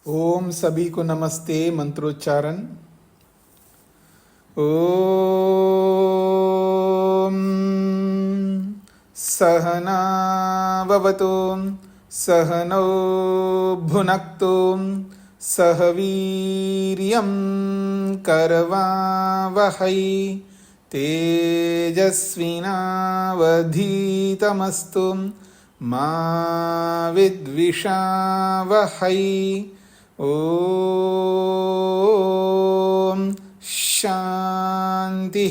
ओम सभी को नमस्ते। मंत्रोच्चारण। ओम सहना भवतु सहनौ भुनक्तु सह वीर्यं करवावहै तेजस्विनावधीतमस्तु मा विद्विषावहै। ओम शांति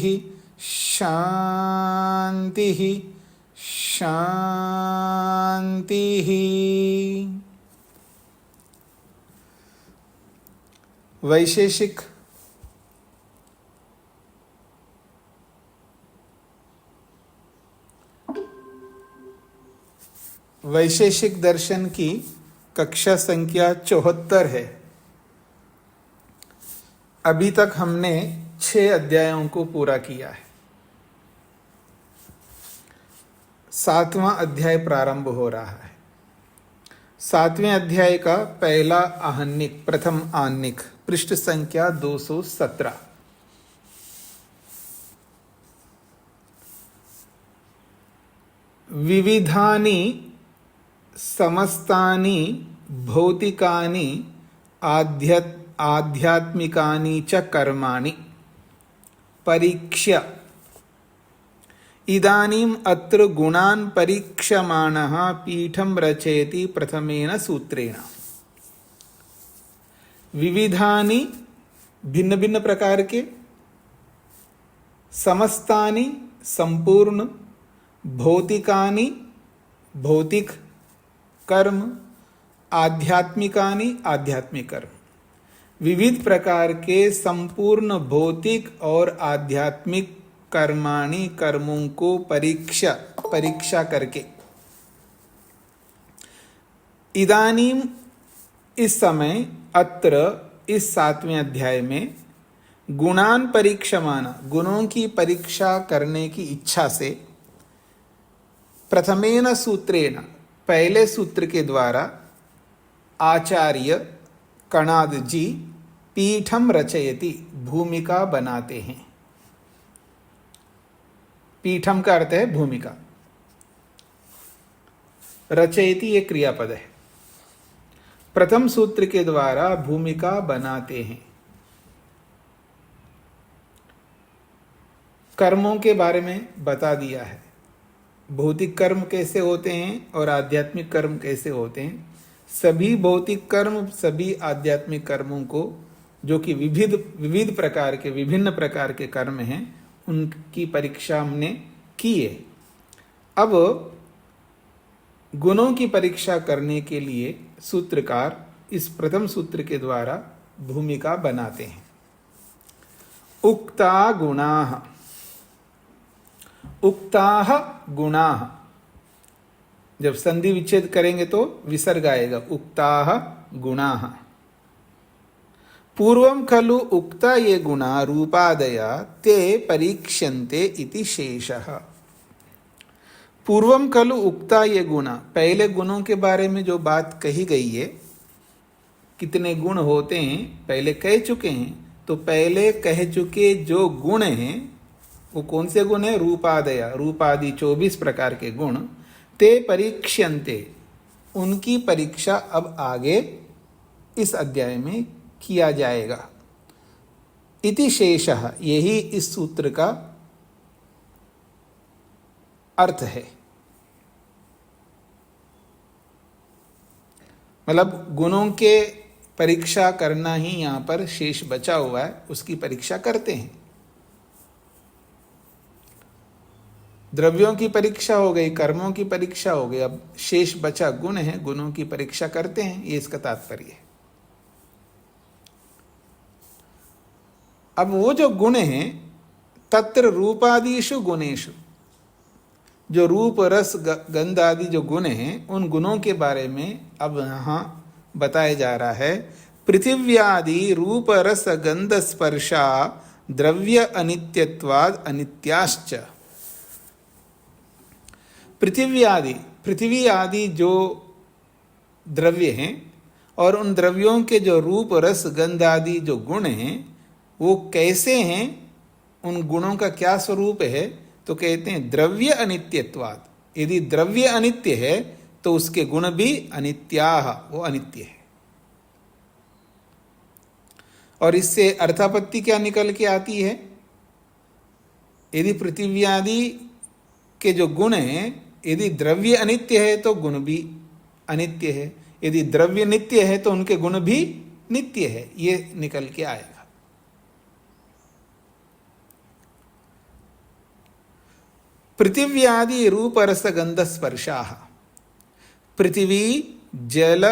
शांति शांति। वैशेषिक वैशेषिक दर्शन की कक्षा संख्या 74 है। अभी तक हमने 6 अध्यायों को पूरा किया है। 7वां अध्याय प्रारंभ हो रहा है। 7वें अध्याय का पहला आहनिक, प्रथम आहनिक, पृष्ठ संख्या 217। विविधानि समस्तानि भौतिकानि आध्यात्मिकानि च कर्माणि परीक्ष्य इदानीम् अत्र गुणान् परीक्षमाणः पीठं रचयति प्रथमेन सूत्रेण। विविधानि भिन्न भिन्न प्रकार के, समस्तानि संपूर्ण, भौतिकानि भौतिक कर्म, आध्यात्मिकानि आध्यात्मिक कर्म। विविध प्रकार के संपूर्ण भौतिक और आध्यात्मिक कर्माणि कर्मों को परीक्षा करके। इदानीम इस समय, अत्र इस 7वें अध्याय में गुणान परीक्षमाण, गुणों की परीक्षा करने की इच्छा से, प्रथमेन सूत्रेण, पहले सूत्र के द्वारा आचार्य कणाद जी पीठम रचयति, भूमिका बनाते हैं। पीठम का अर्थ है भूमिका, रचयति एक क्रियापद है। प्रथम सूत्र के द्वारा भूमिका बनाते हैं। कर्मों के बारे में बता दिया है, भौतिक कर्म कैसे होते हैं और आध्यात्मिक कर्म कैसे होते हैं। सभी भौतिक कर्म, सभी आध्यात्मिक कर्मों को, जो कि विविध प्रकार के, विभिन्न प्रकार के कर्म हैं, उनकी परीक्षा हमने की है। अब गुणों की परीक्षा करने के लिए सूत्रकार इस प्रथम सूत्र के द्वारा भूमिका बनाते हैं। उक्ता गुणाः, उक्ताः गुणाः, जब संधि विच्छेद करेंगे तो विसर्ग आएगा। उक्ताः गुणाः। पूर्वं खलु उक्ता ये गुणा रूपादया ते परीक्ष्यन्ते इति शेषः। पूर्वं खलु उक्ता ये गुणा, पहले गुणों के बारे में जो बात कही गई है, कितने गुण होते हैं पहले कह चुके हैं। तो पहले कह चुके जो गुण हैं वो कौन से गुण है? रूपादया, रूपादि 24 प्रकार के गुण। ते परीक्ष्यन्ते, उनकी परीक्षा अब आगे इस अध्याय में किया जाएगा। इति शेषः, यही इस सूत्र का अर्थ है। मतलब गुणों के परीक्षा करना ही यहां पर शेष बचा हुआ है, उसकी परीक्षा करते हैं। द्रव्यों की परीक्षा हो गई, कर्मों की परीक्षा हो गई, अब शेष बचा गुण है, गुणों की परीक्षा करते हैं, ये इसका तात्पर्य है। अब वो जो गुण हैं, तत्र रूपादिषु गुणेषु, जो रूप रस गंध आदि जो गुण हैं, उन गुणों के बारे में अब यहाँ बताया जा रहा है। पृथिव्यादि रूप रस गंध स्पर्शा द्रव्य अनित्यत्वाद अनित्याश्च। पृथ्वी आदि जो द्रव्य हैं और उन द्रव्यों के जो रूप रस गंध आदि जो गुण हैं वो कैसे हैं, उन गुणों का क्या स्वरूप है, तो कहते हैं द्रव्य अनित्यत्वात्। यदि द्रव्य अनित्य है तो उसके गुण भी अनित्याः, वो अनित्य है। और इससे अर्थापत्ति क्या निकल के आती है, यदि पृथ्वी आदि के जो गुण हैं, यदि द्रव्य अनित्य है तो गुण भी अनित्य है, यदि द्रव्य नित्य है तो उनके गुण भी नित्य है, ये निकल के आएगा। पृथिव्यादि रूप रस गंध स्पर्शाः। पृथिवी जल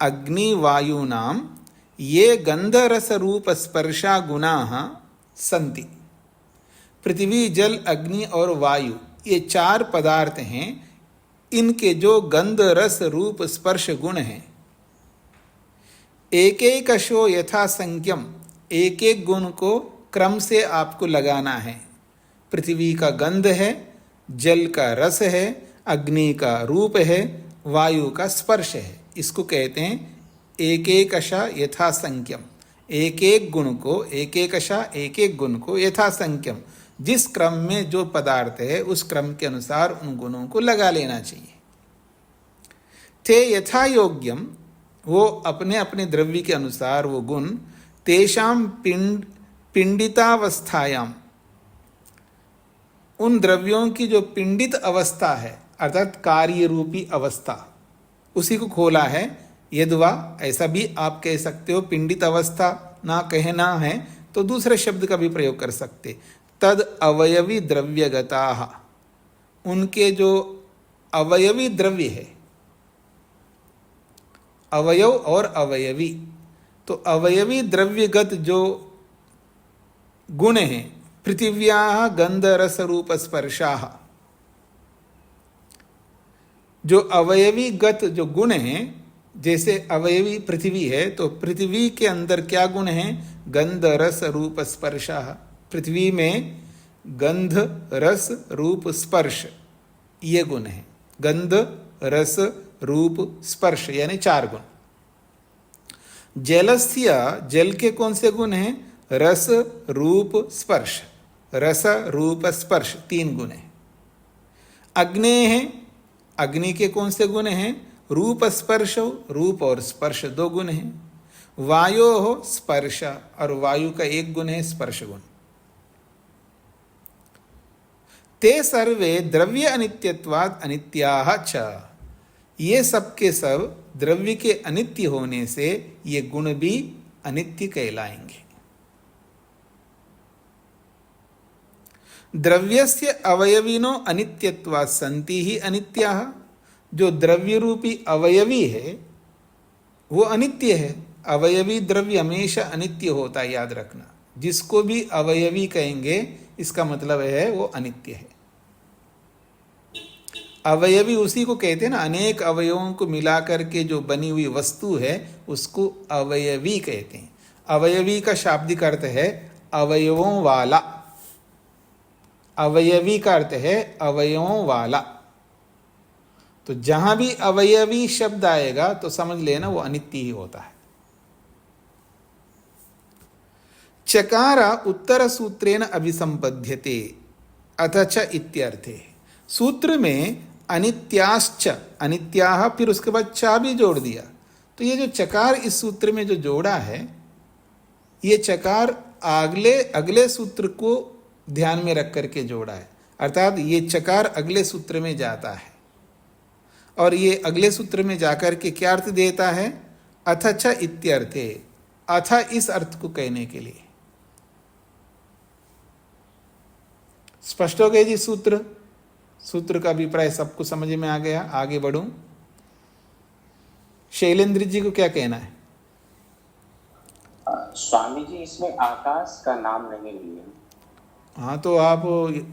अग्नि वायूनां ये गंध रस रूप स्पर्शा गुणाः सन्ति। पृथ्वी जल अग्नि और वायु ये चार पदार्थ हैं, इनके जो गंध रस रूप स्पर्श गुण हैं, एक एक अशो यथा संख्यम, एक एक गुण को क्रम से आपको लगाना है। पृथ्वी का गंध है, जल का रस है, अग्नि का रूप है, वायु का स्पर्श है। इसको कहते हैं एक एक अशा यथा संख्यम, एक एक गुण को, एक एक अशा एक एक गुण को यथा संख्यम, जिस क्रम में जो पदार्थ है उस क्रम के अनुसार उन गुणों को लगा लेना चाहिए। ते यथा योग्यम, वो अपने अपने द्रव्य के अनुसार वो गुण, तेषाम पिंडितावस्थायाम, उन द्रव्यों की जो पिंडित अवस्था है अर्थात कार्य रूपी अवस्था, उसी को खोला है। यद्वा, ऐसा भी आप कह सकते हो, पिंडित अवस्था ना कहना है तो दूसरे शब्द का भी प्रयोग कर सकते, तद अवयवी द्रव्यगताः, उनके जो अवयवी द्रव्य है, अवयव और अवयवी, तो अवयवी द्रव्यगत जो गुण हैं, पृथिव्याः गंध रस रूप स्पर्शाः, जो अवयवी गत जो गुण हैं, जैसे अवयवी पृथ्वी है तो पृथ्वी के अंदर क्या गुण है, गंध रस रूप स्पर्शाः। पृथ्वी में गंध रस रूप स्पर्श ये गुण है, गंध रस रूप स्पर्श यानी चार गुण। जलस्य, जल के कौन से गुण हैं, रस रूप स्पर्श, रस रूप स्पर्श तीन गुण हैं। अग्नि है, अग्नि के कौन से गुण हैं, रूप स्पर्श, रूप और स्पर्श दो गुण हैं। वायो हो स्पर्श, और वायु का एक गुण है स्पर्श गुण। ते सर्वे द्रव्य अनित्यत्वात् अनित्याः च, ये सब के सब द्रव्य के अनित्य होने से ये गुण भी अनित्य कहलाएंगे। द्रव्यस्य अवयविनो अनित्यत्वात् सन्ति ही अनित्याः, जो द्रव्य रूपी अवयवी है वो अनित्य है। अवयवी द्रव्य हमेशा अनित्य होता है, याद रखना। जिसको भी अवयवी कहेंगे इसका मतलब है वो अनित्य है। अवयवी उसी को कहते हैं ना, अनेक अवयवों को मिलाकर के जो बनी हुई वस्तु है उसको अवयवी कहते हैं। अवयवी का शाब्दिक अर्थ है अवयवों वाला, अवयवी का अर्थ है अवयवों वाला। तो जहां भी अवयवी शब्द आएगा तो समझ लेना वो अनित्य ही होता है। चकार उत्तर सूत्रेण अभिसंपद्यते अथ च इत्यर्थे। सूत्र में अनित्याश्च, अनित्याः, फिर उसके बाद चा भी जोड़ दिया। तो ये जो चकार इस सूत्र में जो जोड़ा है, ये चकार अगले सूत्र को ध्यान में रख करके जोड़ा है। अर्थात ये चकार अगले सूत्र में जाता है और ये अगले सूत्र में जाकर के क्या अर्थ देता है, अथ च इत्यर्थे, अथ इस अर्थ को कहने के लिए। स्पष्ट हो गया जी सूत्र? सूत्र का अभिप्राय सबको समझ में आ गया? आगे बढ़ूं। शैलेंद्र जी को क्या कहना है? स्वामी जी, इसमें आकाश का नाम नहीं लिया। हाँ, तो आप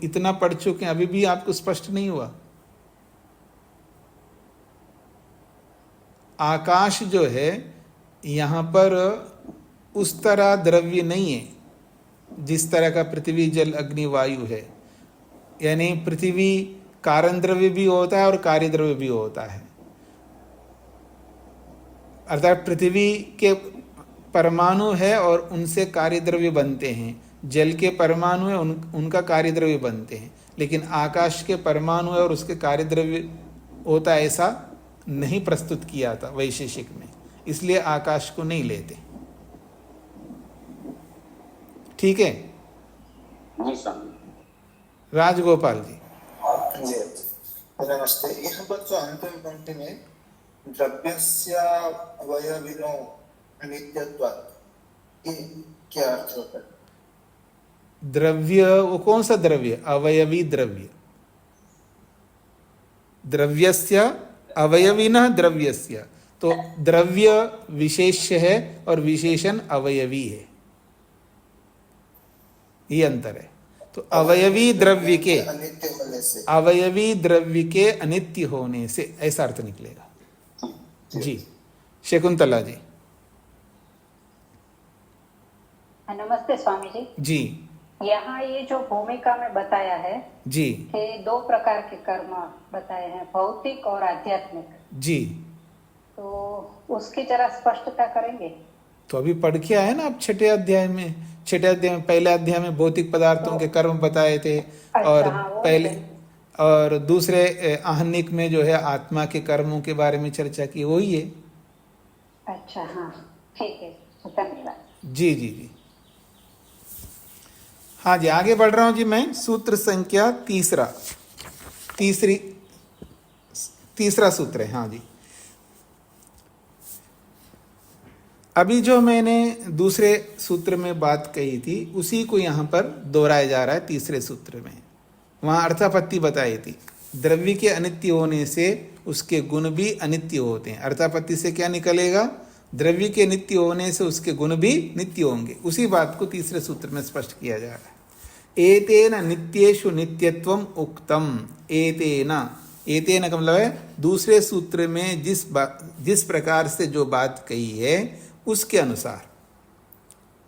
इतना पढ़ चुके हैं, अभी भी आपको स्पष्ट नहीं हुआ? आकाश जो है यहाँ पर उस तरह द्रव्य नहीं है जिस तरह का पृथ्वी जल अग्नि वायु है। यानी पृथ्वी कारण द्रव्य भी होता है और कार्य द्रव्य भी होता है। अर्थात पृथ्वी के परमाणु है और उनसे कार्य द्रव्य बनते हैं, जल के परमाणु है उनका कार्य द्रव्य बनते हैं, लेकिन आकाश के परमाणु है और उसके कार्य द्रव्य होता है, ऐसा नहीं प्रस्तुत किया था वैशेषिक में, इसलिए आकाश को नहीं लेते। ठीक है जी स्वामी। राजगोपाल जी। जी नमस्ते। यहाँ पर जो अंतिम पंक्ति में द्रव्यस्य अवयविनो नित्यत्वात्, ये क्या अर्थ होता है? द्रव्य, वो कौन सा द्रव्य? अवयवी द्रव्य। द्रव्यस्य अवयविनः द्रव्यस्य, तो द्रव्य विशेष्य है और विशेषण अवयवी है, ये अंतर है। तो अवयवी द्रव्य के अनित्य होने से, अवयवी द्रव्य के अनित्य होने से, ऐसा अर्थ निकलेगा। जी शकुंतला जी। नमस्ते स्वामी जी। जी यहाँ ये जो भूमिका में बताया है जी कि 2 प्रकार के कर्म बताए हैं, भौतिक और आध्यात्मिक, जी, तो उसकी जरा स्पष्टता करेंगे। तो अभी पढ़ के आए ना आप छठे अध्याय में, पहले अध्याय में भौतिक पदार्थों के कर्म बताए थे, और हाँ, वो पहले है। और दूसरे आहनिक में जो है आत्मा के कर्मों के बारे में चर्चा की, वही है। अच्छा हाँ ठीक है, धन्यवाद। जी जी जी हाँ जी, आगे बढ़ रहा हूं जी मैं। सूत्र संख्या तीसरा सूत्र है। हाँ जी, अभी जो मैंने दूसरे सूत्र में बात कही थी उसी को यहाँ पर दोहराया जा रहा है तीसरे सूत्र में। वहाँ अर्थापत्ति बताई थी, द्रव्य के अनित्य होने से उसके गुण भी अनित्य होते हैं। अर्थापत्ति से क्या निकलेगा? द्रव्य के नित्य होने से उसके गुण भी नित्य होंगे। उसी बात को तीसरे सूत्र में स्पष्ट किया जा रहा है। एतेन नित्येषु नित्यत्वम उक्तम। एतेन का मतलब है दूसरे सूत्र में जिस प्रकार से जो बात कही है उसके अनुसार,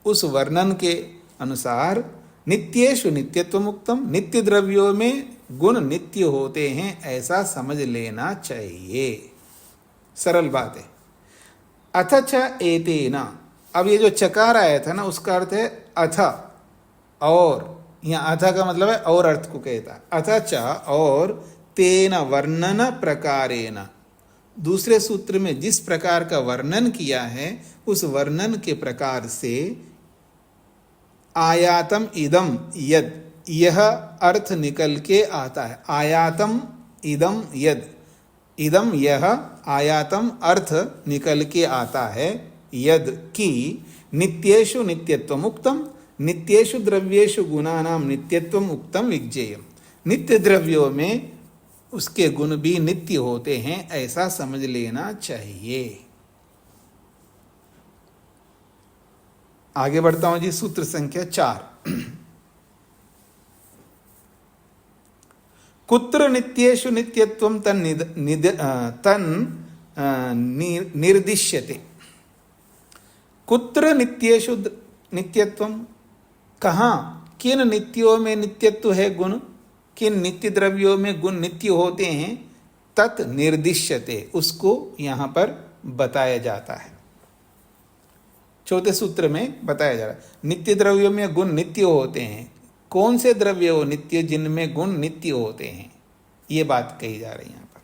उस वर्णन के अनुसार, नित्येषु नित्यत्वम उक्तम, नित्य द्रव्यों में गुण नित्य होते हैं ऐसा समझ लेना चाहिए। सरल बात है। अथ च एतेन, अब ये जो चकार आया था ना उसका अर्थ है अथ, और यहाँ अथ का मतलब है और अर्थ को कहता है। अथ च, और तेन वर्णन प्रकारेण, दूसरे सूत्र में जिस प्रकार का वर्णन किया है उस वर्णन के प्रकार से आयातम इदम यद, यह अर्थ निकल के आता है। आयातम इदम यद, इदम यह आयातम अर्थ निकल के आता है, यद की नित्येषु नित्यत्वम उक्तम, नित्येषु द्रव्येषु गुणानां नित्यत्वम उक्तम विज्ञेयम। नित्य द्रव्यों में उसके गुण भी नित्य होते हैं ऐसा समझ लेना चाहिए। आगे बढ़ता हूं जी, सूत्र संख्या 4। कुत्र नित्येषु नित्यत्वं निर्दिश्यते। कुत्र नित्येषु नित्यत्वं, कहाँ, किन नित्यों में नित्यत्व है गुण, किन नित्य द्रव्यों में गुण नित्य होते हैं, तत् निर्दिश्यते, उसको यहाँ पर बताया जाता है। चौथे सूत्र में बताया जा रहा है नित्य द्रव्यों में गुण नित्य होते हैं। कौन से द्रव्य हो नित्य, जिनमें गुण नित्य होते हैं, ये बात कही जा रही है यहाँ पर।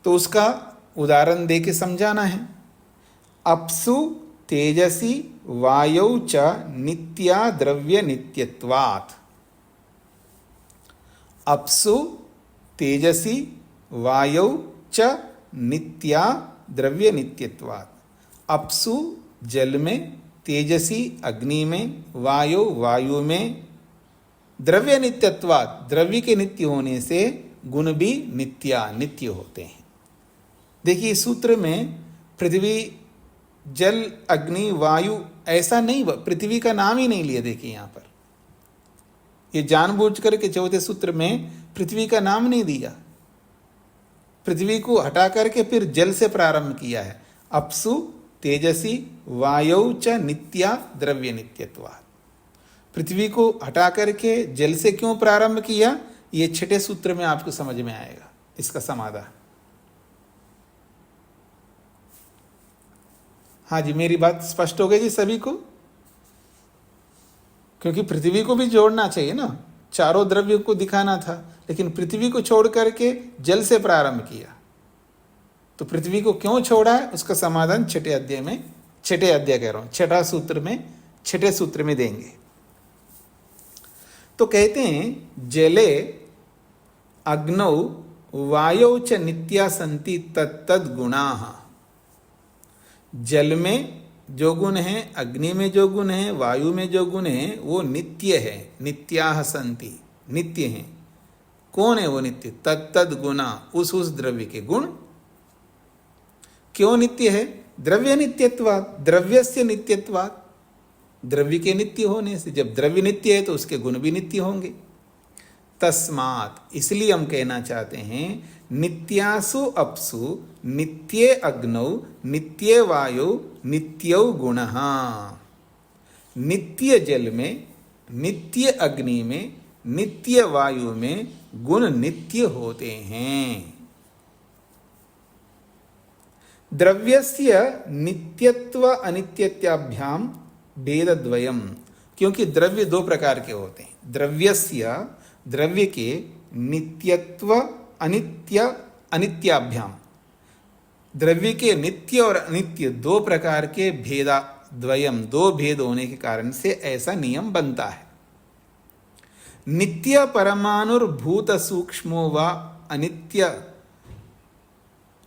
तो उसका उदाहरण दे के समझाना है। अप्सु तेजसी वायौ च नित्या द्रव्य नित्यत्वात्। अप्सु तेजसी वायौ च नित्या द्रव्य नित्यत्वात्। अप्सु जल में, तेजसी अग्नि में, वायु में, द्रव्य नित्यत्वात्, द्रव्य के नित्य होने से गुण भी नित्य होते हैं। देखिए सूत्र में पृथ्वी, जल, अग्नि, वायु ऐसा नहीं, पृथ्वी का नाम ही नहीं लिया। देखिए यहाँ पर ये जानबूझ करके चौथे सूत्र में पृथ्वी का नाम नहीं दिया, पृथ्वी को हटा करके फिर जल से प्रारंभ किया है। अप्सु तेजसी वायौ च नित्या द्रव्य नित्यत्वात्। पृथ्वी को हटा करके जल से क्यों प्रारंभ किया, ये छठे सूत्र में आपको समझ में आएगा इसका समाधान। हाँ जी, मेरी बात स्पष्ट हो गई जी सभी को? क्योंकि पृथ्वी को भी जोड़ना चाहिए ना, चारों द्रव्य को दिखाना था, लेकिन पृथ्वी को छोड़ करके जल से प्रारंभ किया। तो पृथ्वी को क्यों छोड़ा है, उसका समाधान छठे अध्याय कह रहा हूं, छठे सूत्र में देंगे। तो कहते हैं जले अग्नौ वायौ च नित्या संति तत्तद गुणाः। जल में जो गुण है, अग्नि में जो गुण है, वायु में जो गुण है, वो नित्य है। नित्याः संति, नित्य हैं। कौन है वो नित्य? तत्तद गुणा, उस द्रव्य के गुण। क्यों नित्य है? द्रव्य नित्यत्वात्, द्रव्यस्य नित्यत्वात्। द्रव्य के नित्य होने से, जब द्रव्य नित्य है तो उसके गुण भी नित्य होंगे। तस्मात्, इसलिए हम कहना चाहते हैं नित्यासु अप्सु नित्ये अग्नौ नित्ये वायौ नित्यौ गुणः। नित्य जल में, नित्य अग्नि में, नित्य वायु में गुण नित्य होते हैं। द्रव्यस्य नित्यत्व अनित्यत्याभ्याम भेदद्वयम्, क्योंकि द्रव्य दो प्रकार के होते हैं। द्रव्यस्य, द्रव्य के नित्यत्व अनित्याभ्याम, द्रव्य के नित्य और अनित्य दो प्रकार के भेदाद्वयम, दो भेद होने के कारण से ऐसा नियम बनता है। नित्य परमाणुर्भूत सूक्ष्मो व अनित्य,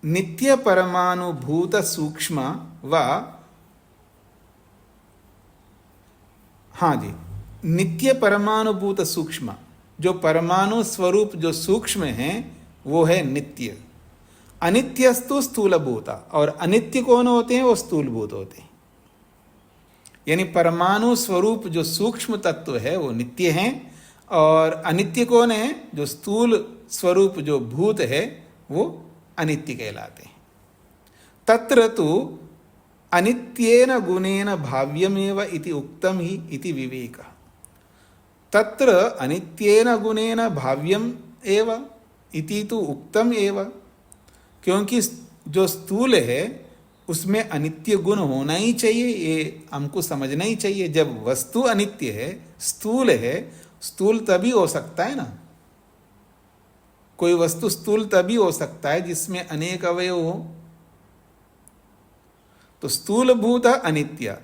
नित्य परमाणुभूत सूक्ष्म व, हाँ जी, नित्य परमाणुभूत सूक्ष्म, जो परमाणु स्वरूप जो सूक्ष्म है वो है नित्य। अनित्यस्तु स्थूलभूता, और अनित्य कौन होते हैं? वो स्थूलभूत होते हैं। यानी परमाणु स्वरूप जो सूक्ष्म तत्व है वो नित्य हैं, और अनित्य कौन है? जो स्थूल स्वरूप जो भूत है वो अनित्य कहलाते हैं। तत्र तु अनित्येन गुणेन भाव्यमेव इति उक्तम ही इति विवेकः। तत्र अनित्येन गुणेन भाव्यम एव इति तु उक्तम एव, क्योंकि जो स्थूल है उसमें अनित्य गुण होना ही चाहिए, ये हमको समझना ही चाहिए। जब वस्तु अनित्य है, स्थूल है, स्थूल तभी हो सकता है ना, कोई वस्तु स्थूल तभी हो सकता है जिसमें अनेक अवयव हो। तो स्थूल भूत अनित्य,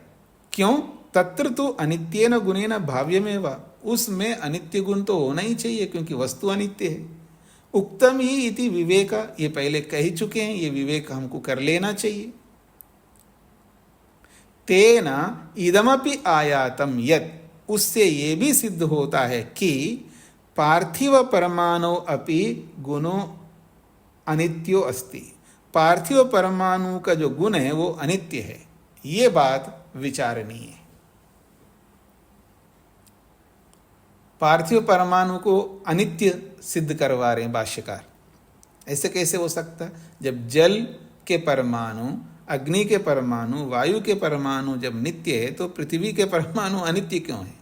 क्यों? तत्र तो अनित्येन गुणेन भाव्यमेव, उसमें अनित्य गुण तो होना ही चाहिए क्योंकि वस्तु अनित्य है। उक्तम ही इति विवेक, ये पहले कह ही चुके हैं, ये विवेक हमको कर लेना चाहिए। तेना इदमपि आयातम यत्, उससे ये भी सिद्ध होता है कि पार्थिव परमाणु अपि गुणो अनित्यो अस्ति। पार्थिव परमाणु का जो गुण है वो अनित्य है, ये बात विचारणीय है। पार्थिव परमाणु को अनित्य सिद्ध करवा रहे हैं भाष्यकार। ऐसे कैसे हो सकता है? जब जल के परमाणु, अग्नि के परमाणु, वायु के परमाणु जब नित्य है तो पृथ्वी के परमाणु अनित्य क्यों है?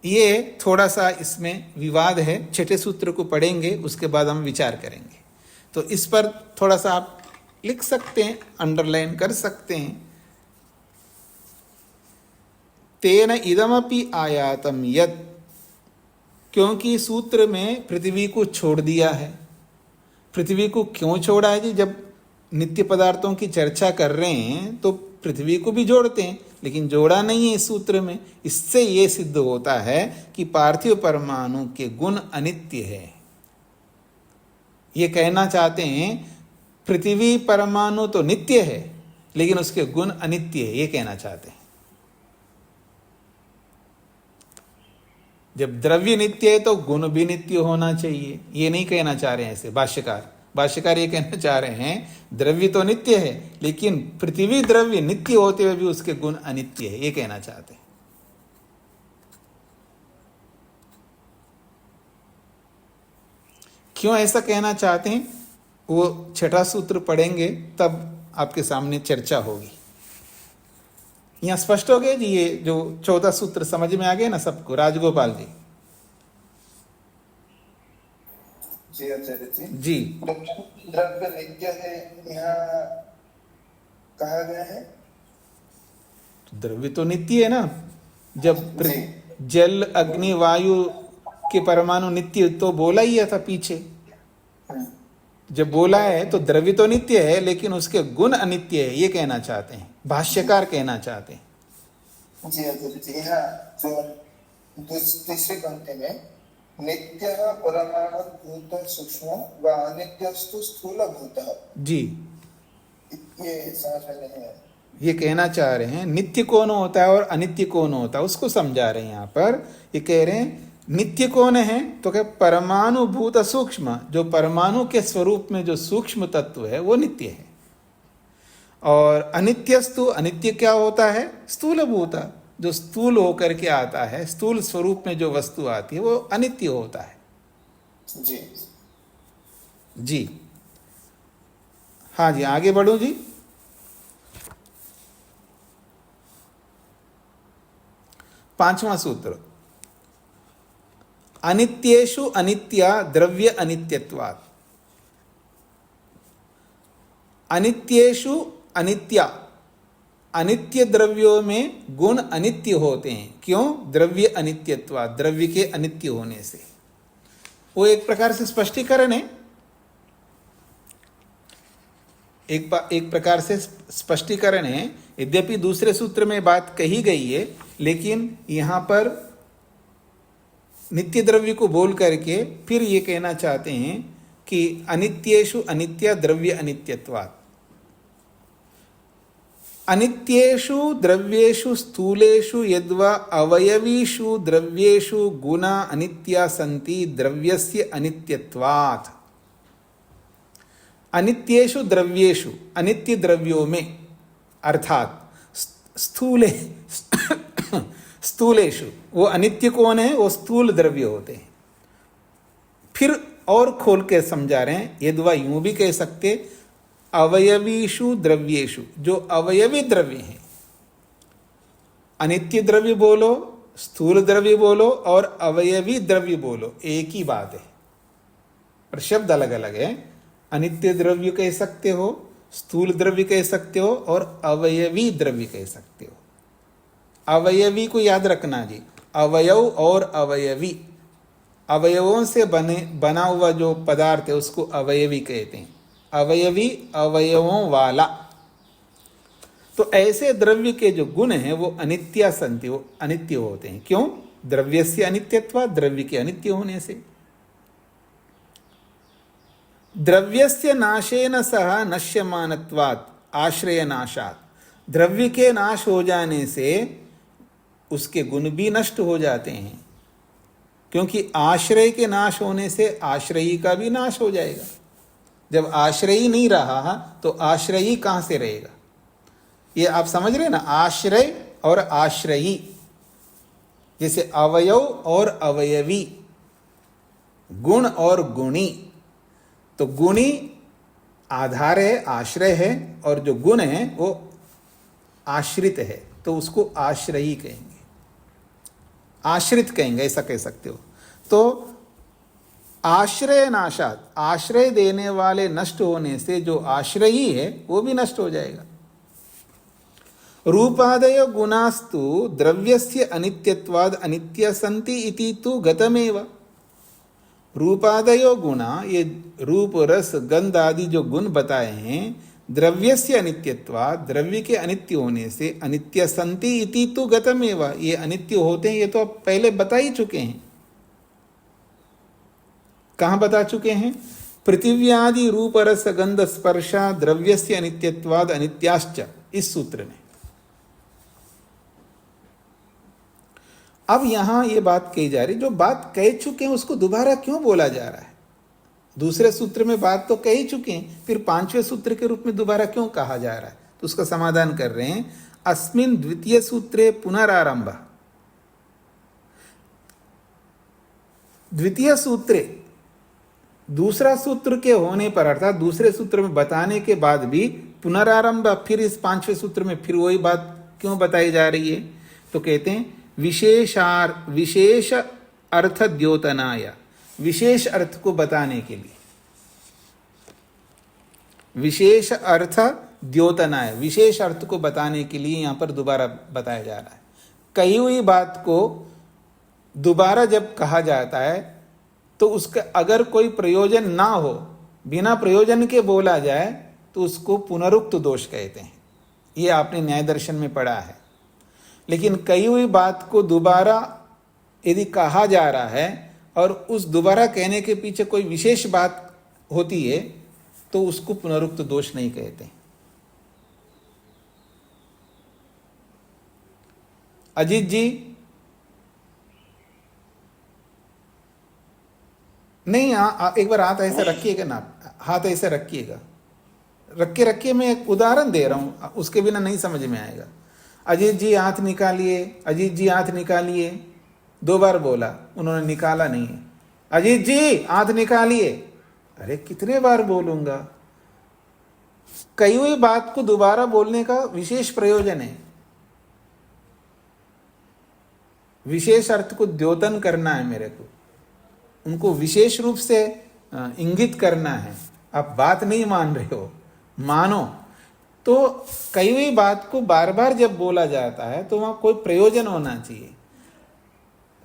ये थोड़ा सा इसमें विवाद है, छठे सूत्र को पढ़ेंगे उसके बाद हम विचार करेंगे। तो इस पर थोड़ा सा आप लिख सकते हैं, अंडरलाइन कर सकते हैं। तेन इदमपि आयातम यत्, क्योंकि सूत्र में पृथ्वी को छोड़ दिया है। पृथ्वी को क्यों छोड़ा है जी? जब नित्य पदार्थों की चर्चा कर रहे हैं तो पृथ्वी को भी जोड़ते हैं, लेकिन जोड़ा नहीं है इस सूत्र में। इससे ये सिद्ध होता है कि पार्थिव परमाणु के गुण अनित्य है। ये कहना चाहते हैं पृथ्वी परमाणु तो नित्य है लेकिन उसके गुण अनित्य है, ये कहना चाहते हैं। जब द्रव्य नित्य है तो गुण भी नित्य होना चाहिए, ये नहीं कहना चाह रहे हैं ऐसे भाष्यकार ये कहना चाह रहे हैं द्रव्य तो नित्य है लेकिन पृथ्वी द्रव्य नित्य होते हुए भी उसके गुण अनित्य है, ये कहना चाहते हैं। क्यों ऐसा कहना चाहते हैं वो छठा सूत्र पढ़ेंगे तब आपके सामने चर्चा होगी। यहां स्पष्ट हो गया जी? ये जो 14 सूत्र समझ में आ गए ना सबको? राजगोपाल जी। जी आचार्य जी। जी द्रव्य नित्य है, यहाँ कहा गया है? द्रव्य तो नित्य है ना। जब जी। जल अग्नि वायु के परमाणु नित्य तो बोला ही था पीछे। जब बोला है तो द्रव्य तो नित्य है लेकिन उसके गुण अनित्य है, ये कहना चाहते हैं, भाष्यकार कहना चाहते हैं। जी हजूर जी। हाँ, जो तीसरी पंक्ति में नित्य परमाणु भूत सूक्ष्म व अनित्यस्तु स्थूल भूत, जी ये समझ में नहीं है। ये कहना चाह रहे हैं नित्य कौन होता है और अनित्य कौन होता है, उसको समझा रहे हैं यहाँ पर। ये कह रहे हैं नित्य कौन है, तो क्या परमाणु भूत सूक्ष्म, जो परमाणु के स्वरूप में जो सूक्ष्म तत्व है वो नित्य है। और अनित्यस्तु, अनित्य क्या होता है, स्थूल भूत, जो स्थूल होकर के आता है, स्थूल स्वरूप में जो वस्तु आती है वो अनित्य होता है। जी जी हाँ जी, आगे बढ़ो जी। पांचवा सूत्र, अनित्येषु अनित्या द्रव्य अनित्यत्वात्। अनित्येषु अनित्या, अनित्य द्रव्यों में गुण अनित्य होते हैं। क्यों? द्रव्य अनित्यत्वात्, द्रव्य के अनित्य होने से। वो एक प्रकार से स्पष्टीकरण है, एक प्रकार से स्पष्टीकरण है। यद्यपि दूसरे सूत्र में बात कही गई है, लेकिन यहां पर नित्य द्रव्य को बोल करके फिर ये कहना चाहते हैं कि अनित्येषु अनित्य द्रव्य अनित्यत्वात्। अनित्येषु द्रव्येषु स्थूलेषु यद्वा अवयवीषु द्रव्येषु गुणा अनित्या सन्ति द्रव्यस्य अनित्यत्वात्। अनित्येषु द्रव्येषु, अनित्य द्रव्यों में, अर्थात स्थूले स्थूलेषु, वो अनित्य कौन है, वो स्थूल द्रव्य होते हैं। फिर और खोल के समझा रहे हैं, यद्वा यूं भी कह सकते अवयवीषु द्रव्येषु, जो अवयवी द्रव्य हैं। अनित्य द्रव्य बोलो, स्थूल द्रव्य बोलो और अवयवी द्रव्य बोलो, एक ही बात है, पर शब्द अलग अलग है। अनित्य द्रव्य कह सकते हो, स्थूल द्रव्य कह सकते हो और अवयवी द्रव्य कह सकते हो। अवयवी को याद रखना जी, अवयव और अवयवी, अवयवों से बना हुआ जो पदार्थ है उसको अवयवी कहते हैं। अवयवी अवयवों वाला। तो ऐसे द्रव्य के जो गुण हैं वो अनित्य संति, वो अनित्य होते हैं। क्यों? द्रव्यस्य अनित्यत्वात्, द्रव्य के अनित्य होने से। द्रव्यस्य नाशेन सह नश्यमानत्वात् आश्रय नाशात्, द्रव्य के नाश हो जाने से उसके गुण भी नष्ट हो जाते हैं। क्योंकि आश्रय के नाश होने से आश्रयी का भी नाश हो जाएगा। जब आश्रयी नहीं रहा तो आश्रयी कहां से रहेगा? ये आप समझ रहे ना, आश्रय और आश्रयी, जैसे अवयव और अवयवी, गुण और गुणी। तो गुणी आधार है, आश्रय है, और जो गुण है वो आश्रित है, तो उसको आश्रयी कहेंगे, आश्रित कहेंगे, ऐसा कह सकते हो। तो आश्रय नाशात, आश्रय देने वाले नष्ट होने से जो आश्रयी है वो भी नष्ट हो जाएगा। रूपादय गुणास्तु द्रव्यस्य अनित्यत्वाद अनित्य संति इति तु गतमेव। रूपादयो गुणा, ये रूप रस गंध आदि जो गुण बताए हैं, द्रव्यस्य अनित्यत्वात्, द्रव्य के अनित्य होने से अनित्य संति इति तु गतमेव, ये अनित्य होते हैं, ये तो आप पहले बता ही चुके हैं। कहाँ बता चुके हैं? पृथिव्यादि रूप रस गंध स्पर्शा द्रव्यस्य अनित्यत्वाद अनित्याश्च, इस सूत्र में। अब यहां ये बात कही जा रही, जो बात कह चुके हैं उसको दोबारा क्यों बोला जा रहा है? दूसरे सूत्र में बात तो कह ही चुके हैं, फिर पांचवें सूत्र के रूप में दोबारा क्यों कहा जा रहा है? तो उसका समाधान कर रहे हैं। अस्मिन् द्वितीय सूत्रे पुनरारंभ, द्वितीय सूत्रे, दूसरा सूत्र के होने पर, अर्थात दूसरे सूत्र में बताने के बाद भी पुनरारंभ, फिर इस पांचवें सूत्र में फिर वही बात क्यों बताई जा रही है? तो कहते हैं विशेष अर्थ द्योतनाय, विशेष अर्थ को बताने के लिए, विशेष अर्थ द्योतना है, विशेष अर्थ को बताने के लिए यहां पर दोबारा बताया जा रहा है। कही हुई बात को दोबारा जब कहा जाता है तो उसका अगर कोई प्रयोजन ना हो, बिना प्रयोजन के बोला जाए तो उसको पुनरुक्त दोष कहते हैं। ये आपने न्याय दर्शन में पढ़ा है। लेकिन कही हुई बात को दोबारा यदि कहा जा रहा है और उस दोबारा कहने के पीछे कोई विशेष बात होती है तो उसको पुनरुक्त दोष नहीं कहते। अजीत जी, नहीं एक बार हाथ ऐसे रखिएगा ना, हाथ ऐसे रखिएगा, रखिए मैं एक उदाहरण दे रहा हूं, उसके बिना नहीं समझ में आएगा। अजीत जी हाथ निकालिए, अजीत जी हाथ निकालिए, 2 बार बोला, उन्होंने निकाला नहीं है। अजीत जी हाथ निकालिए, अरे कितने बार बोलूंगा। कही हुई बात को दोबारा बोलने का विशेष प्रयोजन है, विशेष अर्थ को द्योतन करना है मेरे को, उनको विशेष रूप से इंगित करना है। आप बात नहीं मान रहे हो, मानो। तो कही हुई बात को बार बार जब बोला जाता है तो वहां कोई प्रयोजन होना चाहिए।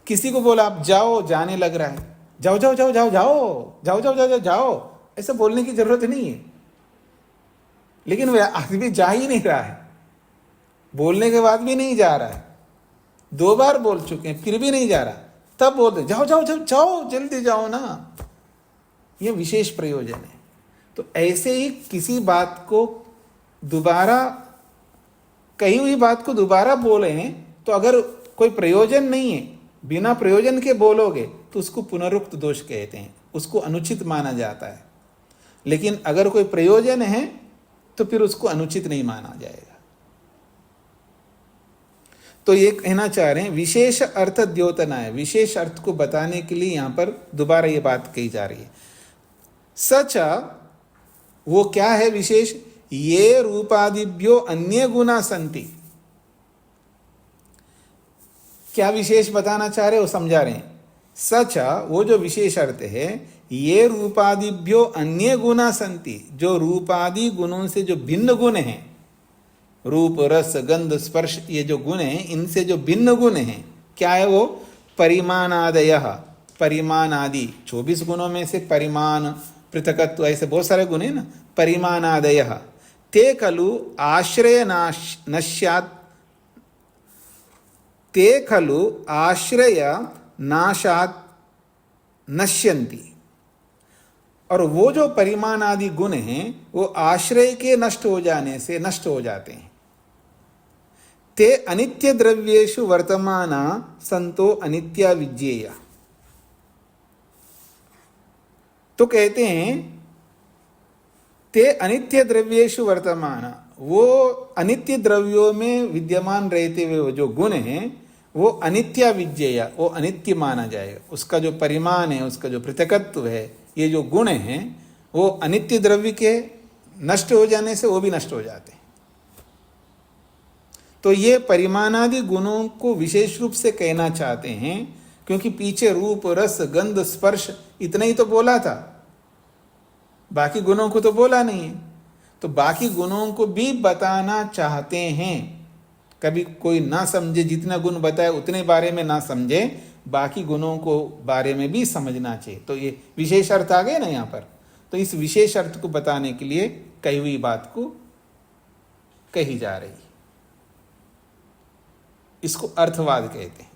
किसी को बोला आप जाओ, जाने लग रहा है, जाओ जाओ जाओ जाओ जाओ जाओ जाओ जाओ जाओ, ऐसा बोलने की जरूरत नहीं है। लेकिन वह आदमी जा ही नहीं रहा है, बोलने के बाद भी नहीं जा रहा है, 2 बार बोल चुके हैं फिर भी नहीं जा रहा, तब बोलते जाओ जाओ जाओ जाओ, जल्दी जाओ ना। यह विशेष प्रयोजन है। तो ऐसे ही किसी बात को दोबारा, कही हुई बात को दोबारा बोले तो अगर कोई प्रयोजन नहीं है, बिना प्रयोजन के बोलोगे तो उसको पुनरुक्त दोष कहते हैं, उसको अनुचित माना जाता है। लेकिन अगर कोई प्रयोजन है तो फिर उसको अनुचित नहीं माना जाएगा। तो ये कहना चाह रहे हैं विशेष अर्थ द्योतना है, विशेष अर्थ को बताने के लिए यहां पर दोबारा ये बात कही जा रही है। सच वो क्या है विशेष, ये रूपादिभ्यो अन्य गुना संति। क्या विशेष बताना चाह रहे हो, समझा रहे हैं। सच वो जो विशेष अर्थ है, ये रूपादिभ्यो अन्य गुना संति, जो रूपादि गुणों से जो भिन्न गुण हैं, रूप रस गंध स्पर्श, ये जो गुण हैं, इनसे जो भिन्न गुण हैं, क्या है वो, परिमाणादय, परिमाण आदि 24 गुणों में से परिमाण, पृथकत्व, ऐसे बहुत सारे गुण हैं ना। परिमाणादय ते खलु आश्रय नश्यात्, ते खलु आश्रय नाशात् नश्यन्ति। और वो जो परिमाण आदि गुण हैं वो आश्रय के नष्ट हो जाने से नष्ट हो जाते हैं। ते अनित्य द्रव्येषु वर्तमाना संतो अनित्या विज्ञेया। तो कहते हैं ते अनित्य द्रव्येषु वर्तमाना, वो अनित्य द्रव्यों में विद्यमान रहते हुए जो गुण हैं वो अनित्या विज्ञेया, वो अनित्य माना जाएगा। उसका जो परिमाण है, उसका जो पृथकत्व है, ये जो गुण हैं वो अनित्य द्रव्य के नष्ट हो जाने से वो भी नष्ट हो जाते हैं। तो ये परिमाणादि गुणों को विशेष रूप से कहना चाहते हैं, क्योंकि पीछे रूप रस गंध स्पर्श इतना ही तो बोला था, बाकी गुणों को तो बोला नहीं है। तो बाकी गुणों को भी बताना चाहते हैं। कभी कोई ना समझे, जितना गुण बताए उतने बारे में ना समझे, बाकी गुणों को बारे में भी समझना चाहिए। तो ये विशेष अर्थ आ गए ना यहाँ पर। तो इस विशेष अर्थ को बताने के लिए कही हुई बात को कही जा रही है, इसको अर्थवाद कहते हैं।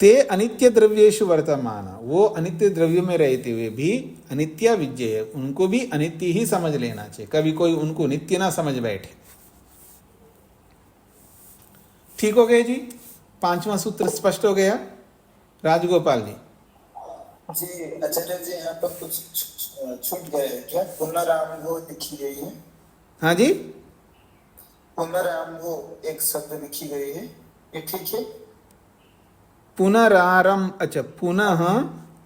ते अनित्य द्रव्येषु वर्तमान, वो अनित्य द्रव्यों में रहते हुए भी अनित्य विज्ञेय, उनको भी अनित्य ही समझ लेना चाहिए। कभी कोई उनको नित्य ना समझ बैठे। ठीक हो गए जी, 5वां सूत्र स्पष्ट हो गया। राजगोपाल जी। जी आचार्य जी, यहाँ पर कुछ छूट गए है क्या? पुनरारंभो लिखी गई है। हाँ जी, पुनरारंभो एक शब्द लिखी गई है, ये ठीक है? पुनरारंभ, अच्छा पुनः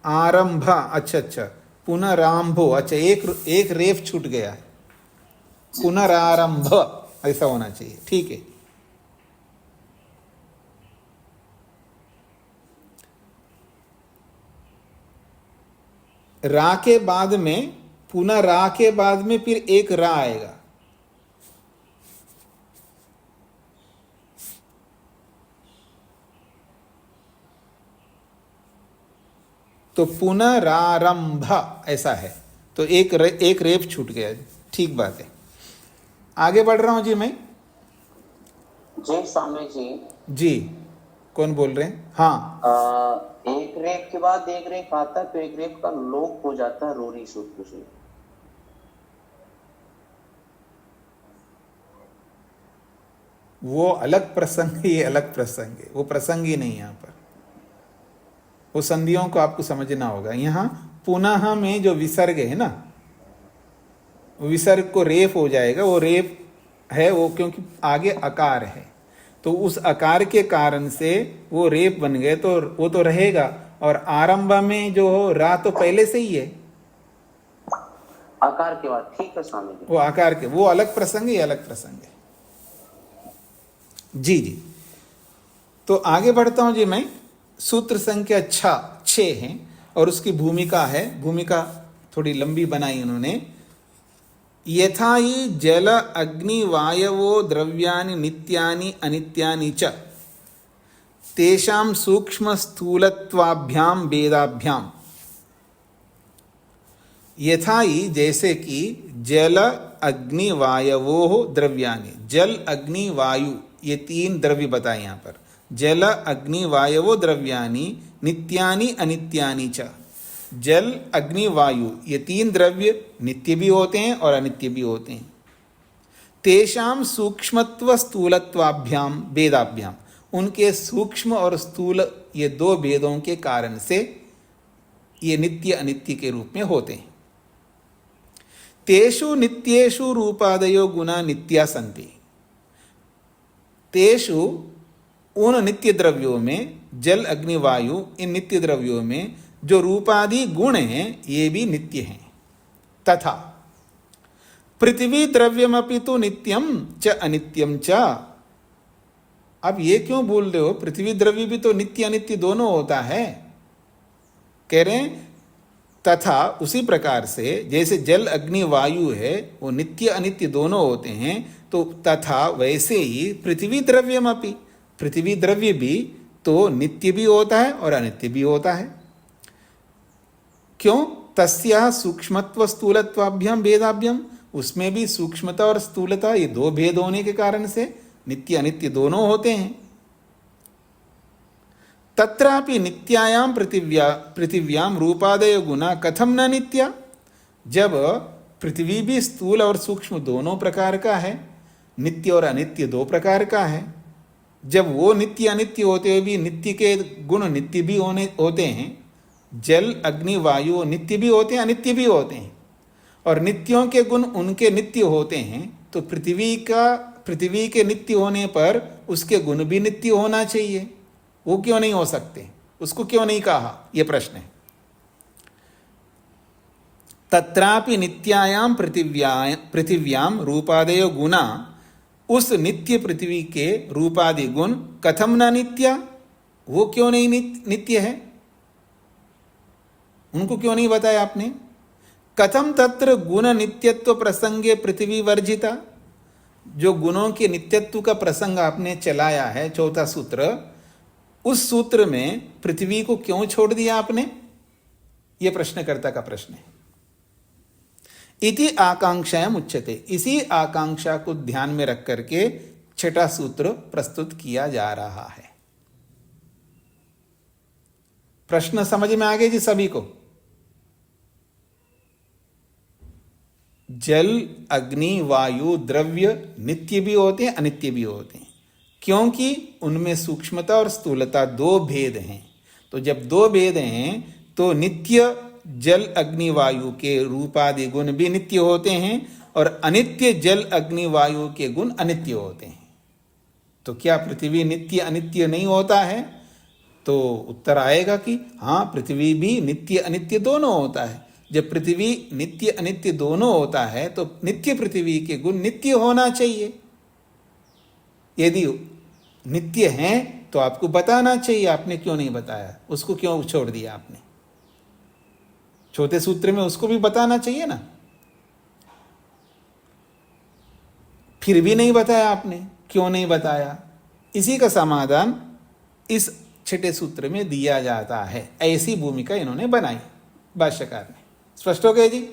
आरंभ, अच्छा अच्छा पुनरारंभो, अच्छा एक रेफ छूट गया है, पुनरारंभ ऐसा होना चाहिए। ठीक है। रा के बाद में पुनः रा के बाद में फिर एक रा आएगा। तो पुनरारंभ ऐसा है, तो एक रेप छूट गया। ठीक बात है, आगे बढ़ रहा हूं जी मैं। जय स्वामी जी। जी, कौन बोल रहे हैं? हाँ, एक रेप के बाद एक रेप आता है, तो एक रेप का लोप हो जाता है रोरी सूत्र से। वो अलग प्रसंग है, ये अलग प्रसंग है, वो प्रसंग ही नहीं यहाँ पर। वो संधियों को आपको समझना होगा। यहाँ पुनः में जो विसर्ग है ना, विसर्ग को रेप हो जाएगा, वो रेप है वो, क्योंकि आगे अकार है, तो उस अकार के कारण से वो रेप बन गए, तो वो तो रहेगा। और आरंभ में जो हो रा तो पहले से ही है, आकार के बाद। ठीक है स्वामी जी। वो आकार के, वो अलग प्रसंग है, ये अलग प्रसंग है। जी जी, तो आगे बढ़ता हूं जी मैं। सूत्र संख्या 6 है और उसकी भूमिका है, भूमिका थोड़ी लंबी बनाई उन्होंने। यथा ही जल अग्नि वायवो द्रव्यानि नित्यानि अनित्यानि च तेषां सूक्ष्म स्थूलत्वाभ्याम भेदाभ्याम। यथा ही जैसे कि जल अग्नि वायवो द्रव्यानि, जल अग्नि वायु ये 3 द्रव्य बताए यहाँ पर। जल अग्नि वायवो द्रव्यानि नित्यानि अनित्यानि च। जल अग्नि वायु ये 3 द्रव्य नित्य भी होते हैं और अनित्य भी होते हैं। तेषां सूक्ष्मत्व स्थूलत्वाभ्याम भेदाभ्याम, उनके सूक्ष्म और स्थूल ये 2 भेदों के कारण से ये नित्य अनित्य के रूप में होते हैं। तेषु नित्येषु रूपादयो गुणा नित्या सन्ति। तेषु उन नित्य द्रव्यों में, जल अग्नि वायु इन नित्य द्रव्यों में जो रूपादि गुण हैं ये भी नित्य हैं। तथा पृथ्वी द्रव्यमपि तो नित्यम च अनित्यम च। अब ये क्यों बोल रहे हो? पृथ्वी द्रव्य भी तो नित्य अनित्य दोनों होता है। कह रहे हैं तथा उसी प्रकार से जैसे जल अग्नि वायु है वो नित्य अनित्य दोनों होते हैं, तो तथा वैसे ही पृथ्वी द्रव्यमपि, पृथ्वी द्रव्य भी तो नित्य भी होता है और अनित्य भी होता है। क्यों? तस्या सूक्ष्मत्व स्थूलत्वाभ्याम भेदाभ्याम, उसमें भी सूक्ष्मता और स्थूलता ये 2 भेद होने के कारण से नित्य अनित्य दोनों होते हैं। तत्रापि नित्यायाम पृथिव्याम रूपादय गुना कथम न नित्या। जब पृथ्वी भी स्थूल और सूक्ष्म दोनों प्रकार का है, नित्य और अनित्य 2 प्रकार का है, जब वो नित्य अनित्य होते हुए भी नित्य के गुण नित्य भी होते हैं, जल अग्नि वायु नित्य भी होते हैं अनित्य भी होते हैं, और नित्यों के गुण उनके नित्य होते हैं, तो पृथ्वी के नित्य होने पर उसके गुण भी नित्य होना चाहिए। वो क्यों नहीं हो सकते? उसको क्यों नहीं कहा? यह प्रश्न है। तत्रापि नित्यायाम पृथिव्याम रूपादयो गुणा, उस नित्य पृथ्वी के रूपादि गुण कथम न नित्या, वो क्यों नहीं नित्य है? उनको क्यों नहीं बताया आपने? कथम तत्र गुण नित्यत्व प्रसंगे पृथ्वी वर्जिता। जो गुणों के नित्यत्व का प्रसंग आपने चलाया है 4था सूत्र, उस सूत्र में पृथ्वी को क्यों छोड़ दिया आपने? यह प्रश्नकर्ता का प्रश्न है। इति आकांक्षायाम उच्यते, इसी आकांक्षा को ध्यान में रख करके 6ठा सूत्र प्रस्तुत किया जा रहा है। प्रश्न समझ में आ गए जी सभी को? जल अग्नि वायु द्रव्य नित्य भी होते हैं अनित्य भी होते हैं, क्योंकि उनमें सूक्ष्मता और स्थूलता 2 भेद हैं। तो जब 2 भेद हैं तो नित्य जल अग्नि वायु के रूपादि गुण भी नित्य होते हैं और अनित्य जल अग्नि वायु के गुण अनित्य होते हैं। तो क्या पृथ्वी नित्य अनित्य नहीं होता है? तो उत्तर आएगा कि हाँ, पृथ्वी भी नित्य अनित्य दोनों होता है। जब पृथ्वी नित्य अनित्य दोनों होता है तो नित्य पृथ्वी के गुण नित्य होना चाहिए। यदि नित्य हैं तो आपको बताना चाहिए, आपने क्यों नहीं बताया? उसको क्यों छोड़ दिया आपने? 4थे सूत्र में उसको भी बताना चाहिए ना, फिर भी नहीं बताया आपने, क्यों नहीं बताया? इसी का समाधान इस छठे सूत्र में दिया जाता है। ऐसी भूमिका इन्होंने बनाई भाष्यकार ने। स्पष्ट हो गया जी?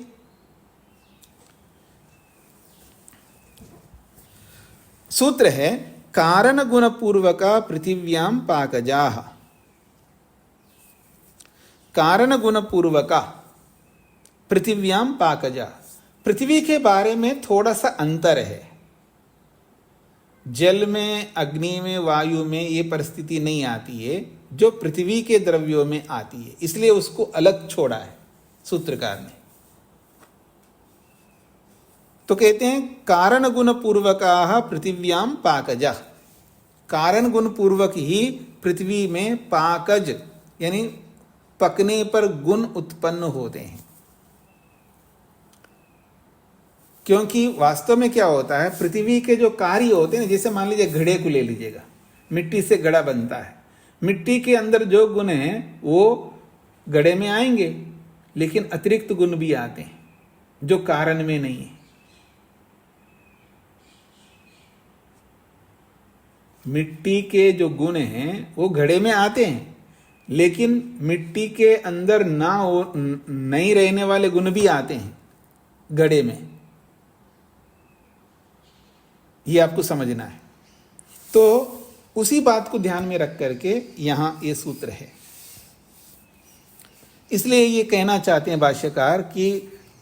सूत्र है कारण गुण पूर्वका पृथिव्याम पाकजाह। कारण गुण पूर्वका पृथिव्याम पाकजा। पृथ्वी के बारे में थोड़ा सा अंतर है। जल में, अग्नि में, वायु में ये परिस्थिति नहीं आती है जो पृथ्वी के द्रव्यों में आती है, इसलिए उसको अलग छोड़ा है सूत्रकार ने। तो कहते हैं कारण गुण पूर्वका पृथिव्याम पाकजा। कारण गुण पूर्वक ही पृथ्वी में पाकज यानी पकने पर गुण उत्पन्न होते हैं। क्योंकि वास्तव में क्या होता है, पृथ्वी के जो कार्य होते हैं, जैसे मान लीजिए घड़े को ले लीजिएगा, मिट्टी से घड़ा बनता है। मिट्टी के अंदर जो गुण हैं वो घड़े में आएंगे, लेकिन अतिरिक्त गुण भी आते हैं जो कारण में नहीं है। मिट्टी के जो गुण हैं वो घड़े में आते हैं, लेकिन मिट्टी के अंदर नहीं रहने वाले गुण भी आते हैं घड़े में। ये आपको समझना है। तो उसी बात को ध्यान में रख करके यहां ये सूत्र है। इसलिए ये कहना चाहते हैं भाष्यकार कि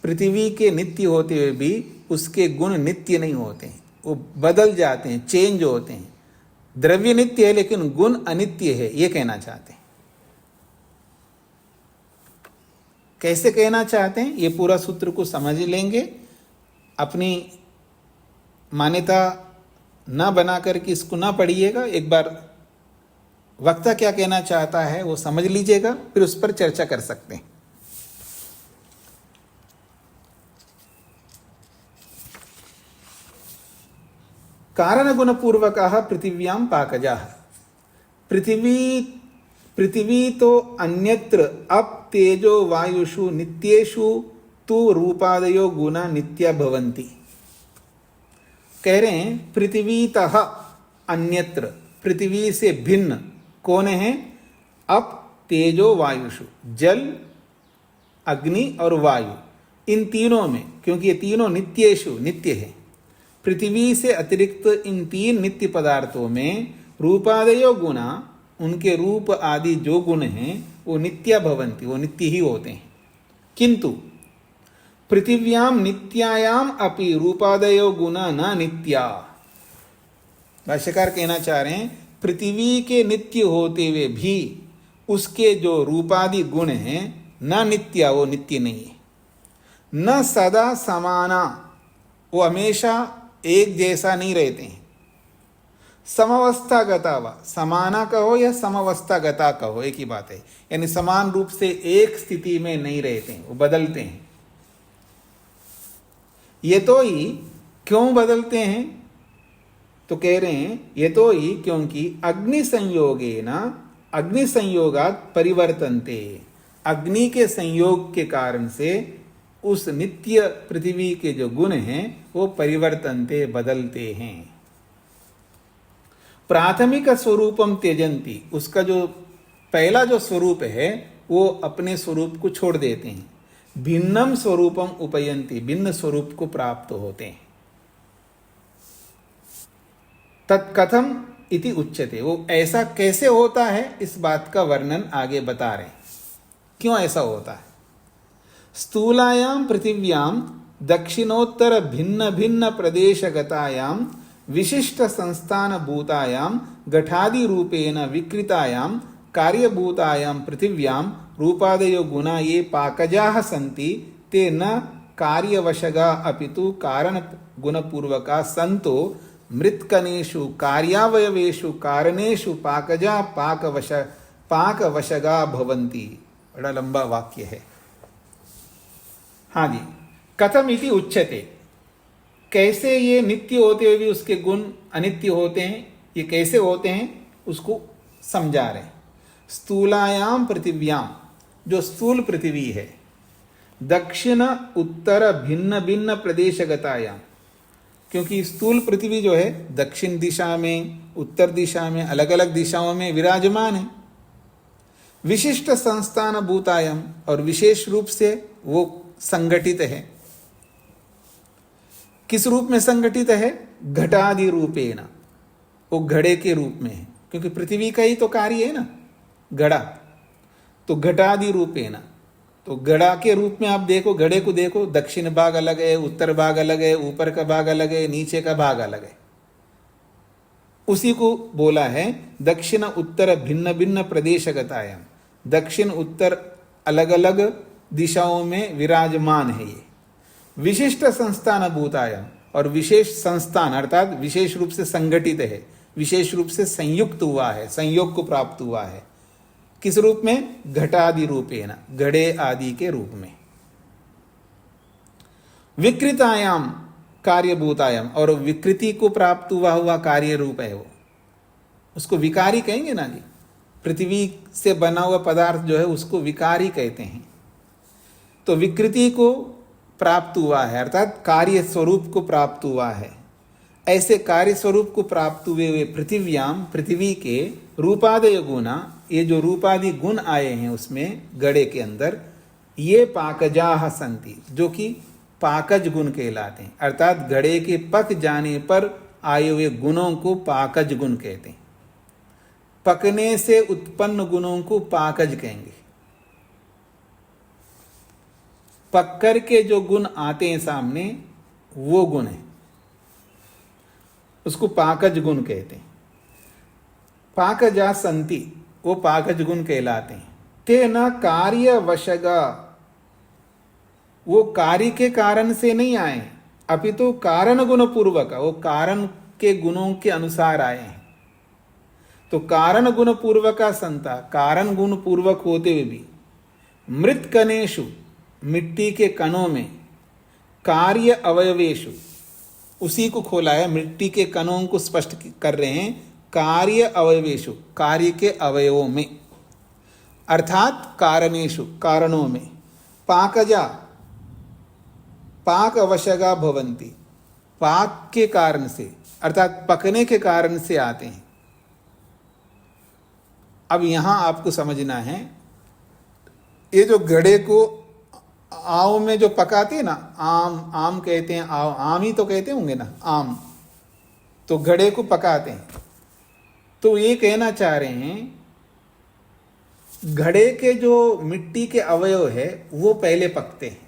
पृथ्वी के नित्य होते हुए भी उसके गुण नित्य नहीं होते हैं, वो बदल जाते हैं, चेंज होते हैं। द्रव्य नित्य है लेकिन गुण अनित्य है, ये कहना चाहते हैं। कैसे कहना चाहते हैं, ये पूरा सूत्र को समझ लेंगे। अपनी मान्यता ना बना करके इसको ना पढ़िएगा, एक बार वक्ता क्या कहना चाहता है वो समझ लीजिएगा, फिर उस पर चर्चा कर सकते हैं। कारण गुण पूर्वक पृथिव्याम पाकजाः। पृथ्वी तो अन्यत्र अप तेजो वायुषु नित्येषु तु रूपादयो गुणा नित्या भवन्ति। कह रहे हैं पृथ्वीतः अन्यत्र, पृथ्वी से भिन्न कौन है? अप तेजो वायुषु, जल, अग्नि और वायु, इन तीनों में, क्योंकि ये तीनों नित्येषु नित्य है। पृथ्वी से अतिरिक्त इन तीन नित्य पदार्थों में रूपादयो गुणा, उनके रूप आदि जो गुण हैं वो नित्या भवन्ति, वो नित्य ही होते हैं। किंतु पृथिव्याम नित्यायाम अपि रूपादयो गुणा न नित्या। भाष्यकार कहना चाह रहे हैं पृथ्वी के नित्य होते हुए भी उसके जो रूपादि गुण हैं न नित्या, वो नित्य नहीं है। न सदा समाना, वो हमेशा एक जैसा नहीं रहते हैं। समवस्था गता व, समाना कहो या समवस्था गता कहो एक ही बात है, यानी समान रूप से एक स्थिति में नहीं रहते हैं, वो बदलते हैं। ये तो ही क्यों बदलते हैं? तो कह रहे हैं ये तो ही क्योंकि अग्नि संयोगात परिवर्तनते, अग्नि के संयोग के कारण से उस नित्य पृथ्वी के जो गुण हैं वो परिवर्तनते, बदलते हैं। प्राथमिक स्वरूपम त्यजंती, उसका जो पहला जो स्वरूप है वो अपने स्वरूप को छोड़ देते हैं। भिन्नम स्वरूपम उपयंती, भिन्न स्वरूप को प्राप्त होते हैं। तत्कथम इति उच्यते, वो ऐसा कैसे होता है इस बात का वर्णन आगे बता रहे हैं, क्यों ऐसा होता है। स्थूलायाम पृथिव्याम दक्षिणोत्तर भिन्न भिन्न प्रदेशगतायाम विशिष्ट संस्थान भूतायाम घटादि रूपेण विकृतायाम कार्यभूतायाम पृथिव्याम रूपादयो गुणा ये पाकजाः सन्ति ते न कार्यवशगा अपितु कारण गुणपूर्वका सन्तो मृत्कनेषु कार्यावयवेषु कारणेषु पाकजा पाकवशगा भवन्ति। बड़ा लंबा वाक्य है। हाँ जी, कथम इति उच्यते, कैसे ये नित्य होते हुए भी उसके गुण अनित्य होते हैं, ये कैसे होते हैं उसको समझा रहे हैं। स्थूलायाम पृथिव्याम, जो स्थूल पृथ्वी है, दक्षिण उत्तर भिन्न भिन्न प्रदेशगतायाम, क्योंकि स्थूल पृथ्वी जो है दक्षिण दिशा में, उत्तर दिशा में, अलग अलग दिशाओं में विराजमान है। विशिष्ट संस्थान भूतायम, और विशेष रूप से वो संगठित है। किस रूप में संगठित है? घटादि रूपेण, वो घड़े के रूप में है, क्योंकि पृथ्वी का ही तो कार्य है ना घड़ा। तो घटादि रूपेण, तो घड़ा के रूप में आप देखो, घड़े को देखो, दक्षिण भाग अलग है, उत्तर भाग अलग है, ऊपर का भाग अलग है, नीचे का भाग अलग है। उसी को बोला है दक्षिण उत्तर भिन्न भिन्न प्रदेशगतायाम, दक्षिण उत्तर अलग अलग दिशाओं में विराजमान है ये। विशिष्ट संस्थान भूतायाम, और विशेष संस्थान अर्थात विशेष रूप से संगठित है, विशेष रूप से संयुक्त हुआ है, संयोग को प्राप्त हुआ है। किस रूप में? घटादि रूपेण, घड़े आदि के रूप में। विकृतायाम कार्यभूतायाम, और विकृति को प्राप्त हुआ कार्य रूप है वो, उसको विकारी कहेंगे ना जी। पृथ्वी से बना हुआ पदार्थ जो है उसको विकारी कहते हैं। तो विकृति को प्राप्त हुआ है अर्थात कार्य स्वरूप को प्राप्त हुआ है। ऐसे कार्य स्वरूप को प्राप्त हुए पृथिव्याम, पृथ्वी के रूपादय गुणा, ये जो रूपादि गुण आए हैं उसमें घड़े के अंदर, ये पाकजाह संति, जो कि पाकज गुण कहलाते हैं। अर्थात घड़े के पक जाने पर आए हुए गुणों को पाकज गुण कहते हैं। पकने से उत्पन्न गुणों को पाकज कहेंगे। पककर के जो गुण आते हैं सामने, वो गुण है, उसको पाकज गुण कहते हैं। पाकजा संति, वो पाकज गुण कहलाते हैं। तेना कार्य वशगा, वो कार्य के कारण से नहीं आए, अपितु तो कारण गुण पूर्वक, वो कारण के गुणों के अनुसार आए हैं। तो कारण गुण पूर्वका संता, कारण गुण पूर्वक होते हुए भी, मृत कणेषु, मिट्टी के कणों में, कार्य अवयवेशु, उसी को खोला है, मिट्टी के कणों को स्पष्ट कर रहे हैं, कार्य अवयवेशु, कार्य के अवयवों में, अर्थात कारणेषु, कारणों में, पाकजा, पाक अवशगा भवंती, पाक के कारण से अर्थात पकने के कारण से आते हैं। अब यहां आपको समझना है, ये जो घड़े को आम में जो पकाते हैं ना, आम कहते हैं, आम ही तो कहते होंगे ना, आम, तो घड़े को पकाते हैं। तो ये कहना चाह रहे हैं घड़े के जो मिट्टी के अवयव है वो पहले पकते हैं,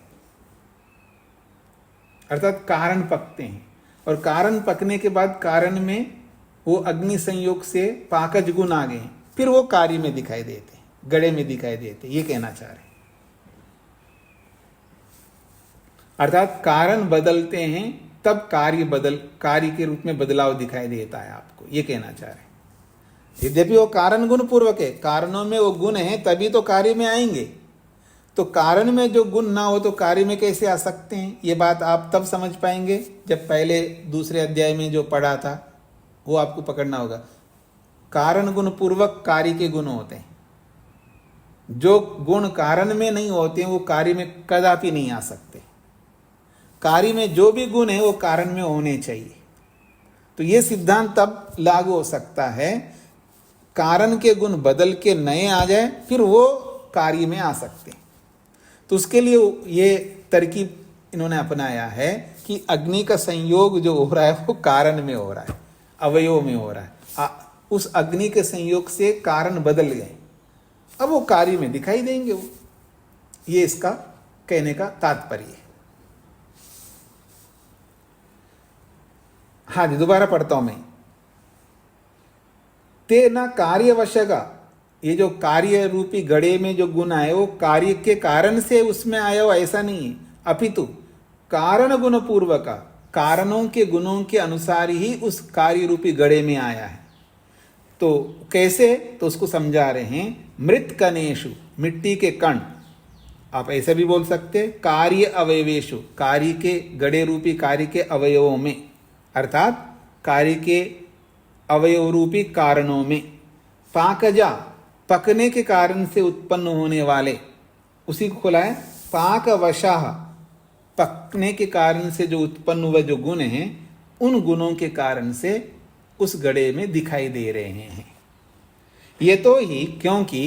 अर्थात कारण पकते हैं, और कारण पकने के बाद कारण में वो अग्नि संयोग से पाकज गुण आ गए, फिर वो कार्य में दिखाई देते, घड़े में दिखाई देते, ये कहना चाह रहे हैं। अर्थात कारण बदलते हैं तब कार्य के रूप में बदलाव दिखाई देता है आपको, ये कहना चाह रहे हैं। यद्यपि वो कारण गुण पूर्वक है, कारणों में वो गुण है तभी तो कार्य में आएंगे। तो कारण में जो गुण ना हो तो कार्य में कैसे आ सकते हैं, ये बात आप तब समझ पाएंगे जब पहले दूसरे अध्याय में जो पढ़ा था वो आपको पकड़ना होगा। कारण गुण पूर्वक कार्य के गुण होते हैं, जो गुण कारण में नहीं होते हैं वो कार्य में कदापि नहीं आ सकते। कार्य में जो भी गुण है वो कारण में होने चाहिए। तो ये सिद्धांत तब लागू हो सकता है कारण के गुण बदल के नए आ जाए, फिर वो कार्य में आ सकते हैं। तो उसके लिए ये तरकीब इन्होंने अपनाया है कि अग्नि का संयोग जो हो रहा है वो कारण में हो रहा है, अवयव में हो रहा है। उस अग्नि के संयोग से कारण बदल गए, अब वो कार्य में दिखाई देंगे वो, ये इसका कहने का तात्पर्य है। हाँ जी, दोबारा पढ़ता हूं मैं। तेना कार्यवशगा, ये जो कार्य रूपी घड़े में जो गुण आए वो कार्य के कारण से उसमें आया हो ऐसा नहीं है, अपितु कारण गुण पूर्वक, कारणों के गुणों के अनुसार ही उस कार्य रूपी घड़े में आया है। तो कैसे, तो उसको समझा रहे हैं, मृत कणेषु, मिट्टी के कण, आप ऐसे भी बोल सकते, कार्य अवयवेशु, कार्य के घड़े रूपी कार्य के अवयवों में, अर्थात कार्य के अवयव रूपी कारणों में, पाकजा, पकने के कारण से उत्पन्न होने वाले, उसी को खोला है, पाकवशाह, पकने के कारण से जो उत्पन्न हुआ जो गुण है उन गुणों के कारण से उस घड़े में दिखाई दे रहे हैं। ये तो ही क्योंकि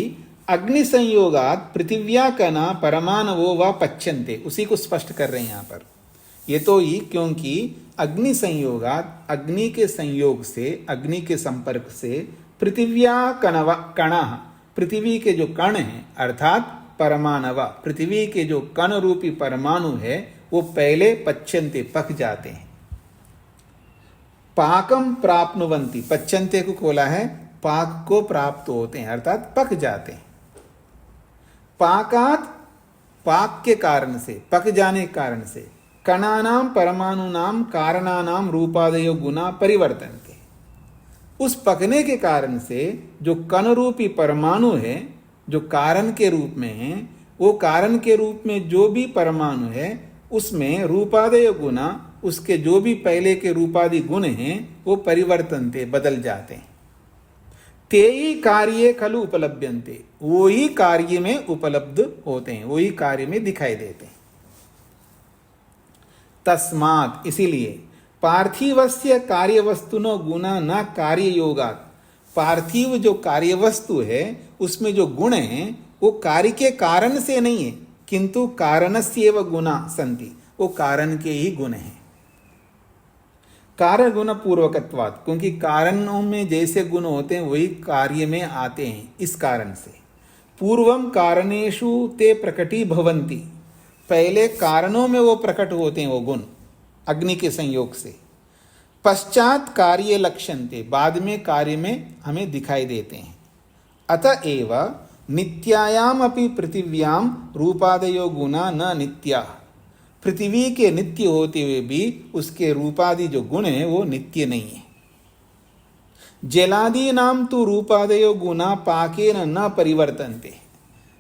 अग्नि संयोगात पृथिव्या कणा परमाणवो व पच्यन्ते, उसी को स्पष्ट कर रहे हैं यहां पर। ये तो ही क्योंकि अग्नि संयोगात, अग्नि के संयोग से, अग्नि के संपर्क से पृथिव्या कणा, पृथ्वी के जो कण हैं अर्थात परमाणव, पृथ्वी के जो कण रूपी परमाणु है वो पहले पच्यन्ते, पक जाते हैं। पाकम प्राप्नुवन्ति, पच्यन्ते को खोला है, पाक को प्राप्त होते हैं अर्थात पक जाते हैं। पाकात, पाक के कारण से, पक जाने के कारण से, कणानाम परमाणुनाम कारणानाम रूपादयो गुना परिवर्तन्ते, उस पकने के कारण से जो कण रूपी परमाणु है, जो कारण के रूप में है, वो कारण के रूप में जो भी परमाणु है उसमें रूपादय गुना, उसके जो भी पहले के रूपादि गुण हैं वो परिवर्तनते, बदल जाते हैं। तेई कार्ये खलु उपलभ्यन्ते, वो ही कार्य में उपलब्ध होते हैं, वो ही कार्य में दिखाई देते हैं। तस्मात्, इसीलिए पार्थिवस्य कार्यवस्तुनो गुणा न कार्य योगात्, पार्थिव जो कार्य वस्तु है उसमें जो गुण है वो कार्य के कारण से नहीं है, किंतु कारणस्येव गुणा सन्ति, वो कारण के ही गुण हैं। कारण गुण पूर्वकत्वात्, क्योंकि कारणों में जैसे गुण होते हैं वही कार्य में आते हैं, इस कारण से। पूर्वम कारणेषु ते प्रकटी भवन्ति, पहले कारणों में वो प्रकट होते हैं वो गुण अग्नि के संयोग से। पश्चात कार्य लक्ष्यन्ते, बाद में कार्य में हमें दिखाई देते हैं। अतएव नित्यायाम अपि पृथिव्याम रूपादयो गुणा न नित्या, पृथ्वी के नित्य होते हुए भी उसके रूपादि जो गुण है वो नित्य नहीं है। जलादि नाम तो रूपादयो गुणा पाकेन न परिवर्तन्ते,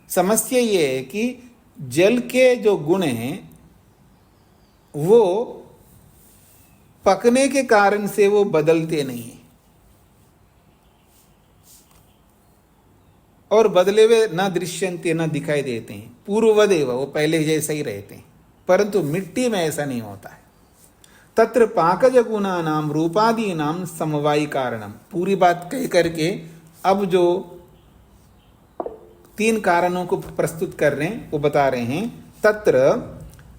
समस्या ये है कि जल के जो गुण हैं वो पकने के कारण से वो बदलते नहीं है, और बदले हुए न दृश्यन्ते, न दिखाई देते हैं। पूर्ववदेव, वो पहले जैसे ही रहते हैं, परंतु मिट्टी में ऐसा नहीं होता है। तत्र पाकज गुणानाम रूपादीनाम समवायी कारणम, पूरी बात कह करके अब जो तीन कारणों को प्रस्तुत कर रहे हैं वो बता रहे हैं। तत्र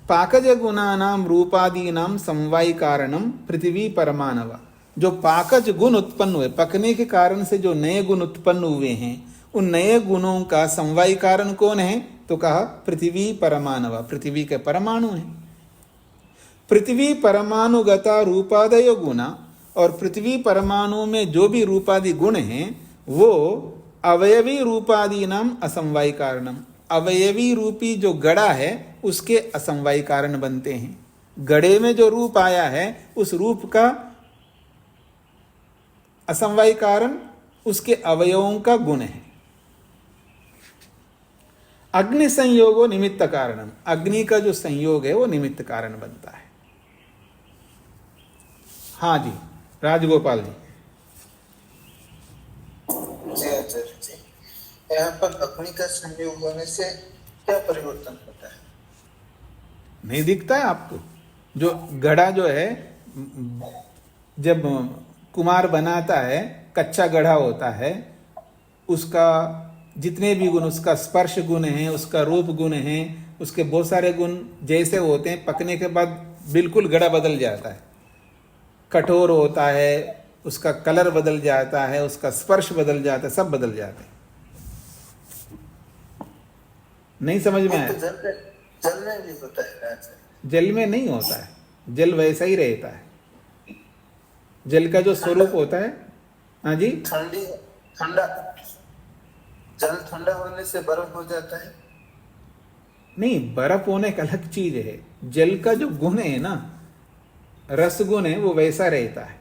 पाकज गुणानाम रूपादीनाम समवायी कारणम पृथ्वी परमाणव, जो पाकज गुण उत्पन्न हुए, पकने के कारण से जो नए गुण उत्पन्न हुए हैं, उन नए गुणों का समवायी कारण कौन है? तो कहा पृथ्वी परमाणव, पृथ्वी के परमाणु हैं। पृथ्वी परमाणुगता रूपादय गुणा, और पृथ्वी परमाणु में जो भी रूपादि गुण हैं वो अवयवी रूपादि नाम असमवायी कारणम, अवयवी रूपी जो गड़ा है उसके असमवायी कारण बनते हैं। गड़े में जो रूप आया है उस रूप का असमवायी कारण उसके अवयवों का गुण है। अग्नि संयोगो निमित्त कारणम, अग्नि का जो संयोग है वो निमित्त कारण बनता है। हाँ जी, राजगोपाल जी। जी आचार्य जी, यहाँ पर अग्नि का संयोग होने से क्या परिवर्तन होता है? नहीं दिखता है आपको? जो गढ़ा जो है, जब कुमार बनाता है, कच्चा गढ़ा होता है, उसका जितने भी गुण, उसका स्पर्श गुण है, उसका रूप गुण है, उसके बहुत सारे गुण जैसे होते हैं, पकने के बाद बिल्कुल गढ़ा बदल जाता है, कठोर होता है, उसका कलर बदल जाता है, उसका स्पर्श बदल जाता है, सब बदल जाते हैं। नहीं समझ में आया? जल में भी होता है? जल में नहीं होता है, जल वैसा ही रहता है। जल का जो स्वरूप होता है, हाँ जी, ठंडा, जल ठंडा होने से बर्फ हो जाता है? नहीं, बर्फ होने का अलग चीज है। जल का जो गुण है ना, रस गुण है, वो वैसा रहता है।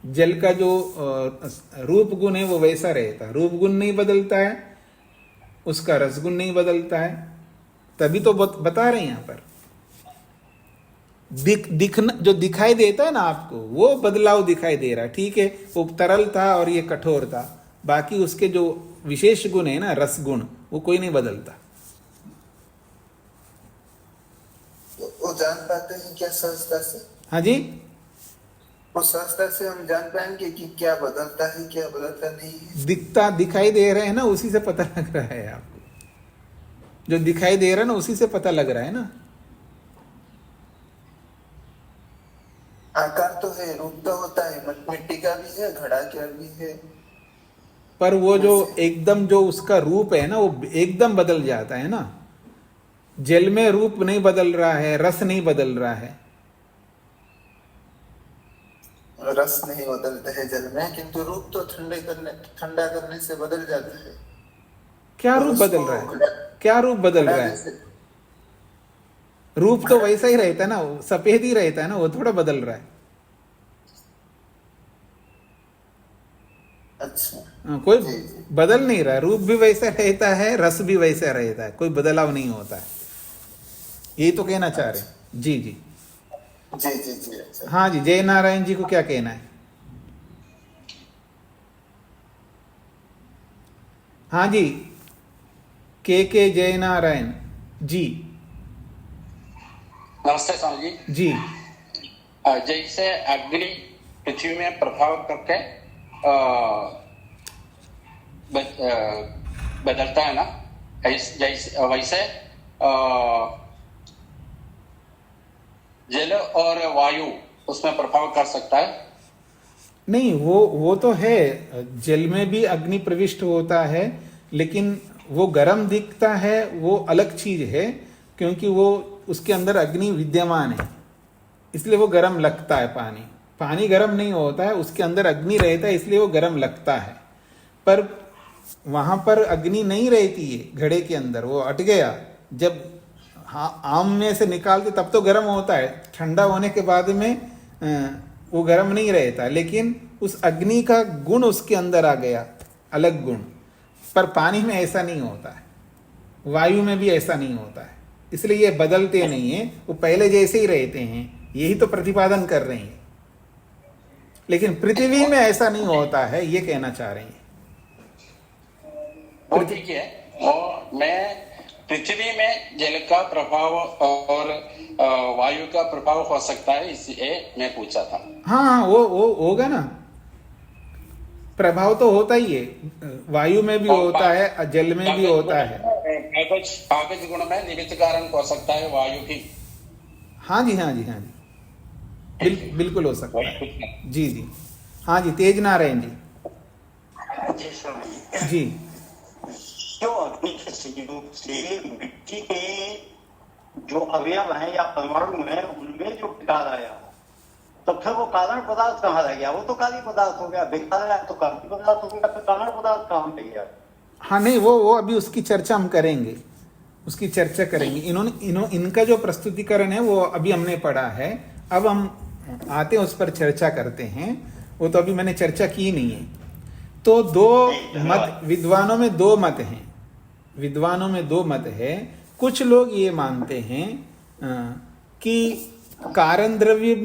जल का जो रूप गुण है वो वैसा रहता है, रूप गुण नहीं बदलता है, उसका रस गुण नहीं बदलता है। तभी तो बता रहे हैं यहाँ पर दिखना, जो दिखाई देता है ना आपको, वो बदलाव दिखाई दे रहा है। ठीक है, वो तरल था और ये कठोर था, बाकी उसके जो विशेष गुण है ना, रस गुण, वो कोई नहीं बदलता। वो जान पाते हैं क्या सहजता से? हाँ जी, वो शास्त्र से हम जान पाएंगे कि क्या बदलता है क्या बदलता नहीं है। दिखाई दे रहे हैं ना, उसी से पता लग रहा है आपको। जो दिखाई दे रहा है ना, उसी से पता लग रहा है ना। आकार तो है, रूप तो होता है, मिट्टी का भी है, घड़ा का भी है। पर वो जो एकदम जो उसका रूप है ना, वो एकदम बदल जाता है ना। जल में रूप नहीं बदल रहा है, रस नहीं बदल रहा है। रस नहीं बदलता है जल में, किंतु रूप तो ठंडा करने से बदल जाता है। क्या और रूप उसको बदल रहा है? क्या रूप बदल घड़ा रहा है? जैसे रूप तो वैसा ही रहता है ना, वो सफेद ही रहता है ना, वो थोड़ा बदल रहा है। अच्छा कोई जी जी बदल नहीं रहा है। रूप भी वैसा रहता है, रस भी वैसा रहता है, कोई बदलाव नहीं होता है। यही तो कहना चाह रहे हैं। जी जी जी जी जी। अच्छा हाँ जी, जय नारायण जी को क्या कहना है? हाँ जी, के जय नारायण जी। नमस्ते स्वामी जी। जी जैसे अग्नि पृथ्वी में प्रभाव करके बदलता है ना, जैसे वैसे जल और वायु उसमें प्रभाव कर सकता है? नहीं, वो तो है। जल में भी अग्नि प्रविष्ट होता है, लेकिन वो गर्म दिखता है, वो अलग चीज है। क्योंकि वो उसके अंदर अग्नि विद्यमान है, इसलिए वो गर्म लगता है। पानी गर्म नहीं होता है, उसके अंदर अग्नि रहता है, इसलिए वो गर्म लगता है। पर वहां पर अग्नि नहीं रहती है घड़े के अंदर, वो हट गया। जब आम में से निकालते तब तो गर्म होता है, ठंडा होने के बाद में वो गर्म नहीं रहता। लेकिन उस अग्नि का गुण उसके अंदर आ गया, अलग गुण। पर पानी में ऐसा नहीं होता है, वायु में भी ऐसा नहीं होता है। इसलिए ये बदलते नहीं है, वो पहले जैसे ही रहते हैं। यही तो प्रतिपादन कर रहे हैं। लेकिन पृथ्वी में ऐसा नहीं होता है, ये कहना चाह रहे हैं। वो ठीक है। और मैं पृथ्वी में जल का प्रभाव और वायु का प्रभाव हो सकता है, इसलिए मैं पूछा था। हाँ, वो होगा ना। प्रभाव तो होता ही है, वायु में भी होता है, जल में भी होता है। कागज गुण में निमित्त कारण हो सकता है वायु की। हाँ जी हाँ जी हाँ जी, बिल्कुल हो सकता है। जी जी हाँ जी, तेज नारायण जी। जी स्वामी, जी जो अग्नि के संयोग से मिट्टी के जो अवयव हैं या परमाणु हैं उनमें जो विकार आया, तो फिर वो कारण पदार्थ कहाँ रह गया? वो तो कार्य पदार्थ हो गया। विकार आया तो कार्य पदार्थ हो गया, फिर कारण पदार्थ कहाँ पे गया? हाँ, नहीं, वो अभी उसकी चर्चा हम करेंगे, उसकी चर्चा करेंगे। इनका जो प्रस्तुतिकरण है वो अभी हमने पढ़ा है। अब हम आते हैं उस पर चर्चा करते हैं। वो तो अभी मैंने चर्चा की नहीं है। तो दो मत, विद्वानों में दो मत हैं। विद्वानों में दो मत है। कुछ लोग ये मानते हैं कि कारण द्रव्य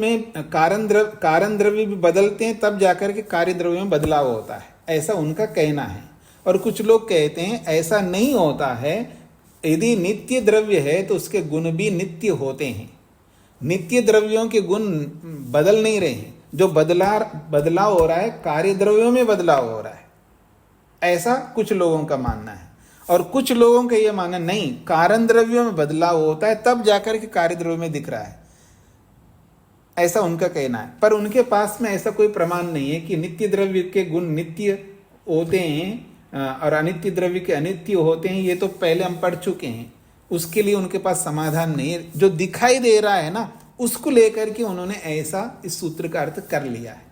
भी बदलते हैं, तब जाकर के कार्य द्रव्य में बदलाव होता है, ऐसा उनका कहना है। और कुछ लोग कहते हैं ऐसा नहीं होता है। यदि नित्य द्रव्य है तो उसके गुण भी नित्य होते हैं। नित्य द्रव्यों के गुण बदल नहीं रहे हैं। जो बदलाव हो रहा है, कार्य द्रव्यों में बदलाव हो रहा है, ऐसा कुछ लोगों का मानना है। और कुछ लोगों का यह मानना नहीं, कारण द्रव्यों में बदलाव होता है तब जाकर के कार्य द्रव्य में दिख रहा है, ऐसा उनका कहना है। पर उनके पास में ऐसा कोई प्रमाण नहीं है कि नित्य द्रव्य के गुण नित्य होते हैं और अनित्य द्रव्य के अनित्य होते हैं। ये तो पहले हम पढ़ चुके हैं। उसके लिए उनके पास समाधान नहीं है। जो दिखाई दे रहा है ना, उसको लेकर के उन्होंने ऐसा इस सूत्र का अर्थ कर लिया है।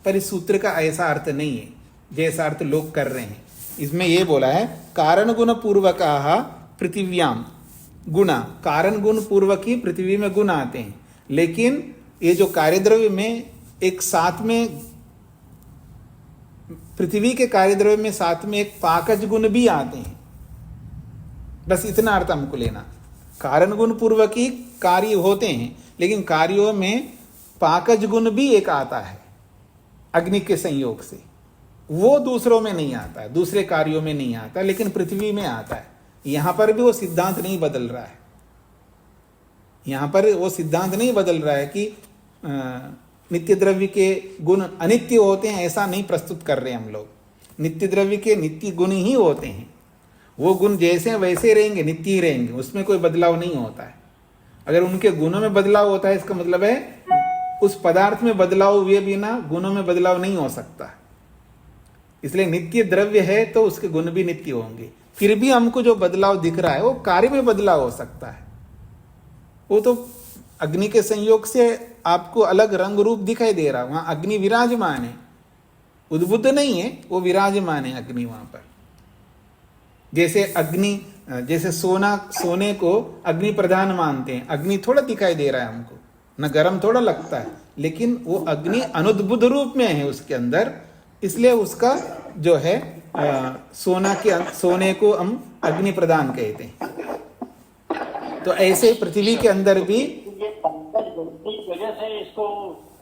पर इस सूत्र का ऐसा अर्थ नहीं है जैसा अर्थ लोग कर रहे हैं। इसमें यह बोला है, कारण गुण पूर्वकाः पृथिव्याम गुणा। कारण गुण पूर्वक ही पृथ्वी में गुण आते हैं। लेकिन ये जो कार्यद्रव्य में एक साथ में, पृथ्वी के कार्यद्रव्य में साथ में एक पाकज गुण भी आते हैं। बस इतना अर्थ हमको लेना। कारण गुण पूर्वक ही कार्य होते हैं, लेकिन कार्यों में पाकज गुण भी एक आता है अग्नि के संयोग से। वो दूसरों में नहीं आता है, दूसरे कार्यों में नहीं आता, लेकिन पृथ्वी में आता है। यहां पर भी वो सिद्धांत नहीं बदल रहा है। यहां पर वो सिद्धांत नहीं बदल रहा है कि नित्य द्रव्य के गुण अनित्य होते हैं ऐसा नहीं प्रस्तुत कर रहे हम लोग। नित्य द्रव्य के नित्य गुण ही होते हैं, वो गुण जैसे हैं वैसे रहेंगे, नित्य ही रहेंगे, उसमें कोई बदलाव नहीं होता है। अगर उनके गुणों में बदलाव होता है इसका मतलब है उस पदार्थ में बदलाव हुए बिना गुणों में बदलाव नहीं हो सकता। इसलिए नित्य द्रव्य है तो उसके गुण भी नित्य होंगे। फिर भी हमको जो बदलाव दिख रहा है वो कार्य में बदलाव हो सकता है, वो तो अग्नि के संयोग से आपको अलग रंग रूप दिखाई दे रहा है, वहां अग्नि विराजमान है, उद्बुद्ध नहीं है, वो विराजमान है अग्नि वहां पर। जैसे अग्नि, जैसे सोने को अग्नि प्रधान मानते हैं, अग्नि थोड़ा दिखाई दे रहा है हमको, न गर्म थोड़ा लगता है, लेकिन वो अग्नि अनुद्बुद्ध रूप में है उसके अंदर, इसलिए उसका जो है सोने को हम अग्नि प्रदान कहते हैं। तो ऐसे पृथ्वी के अंदर भी ये पाकज गुण की वजह से इसको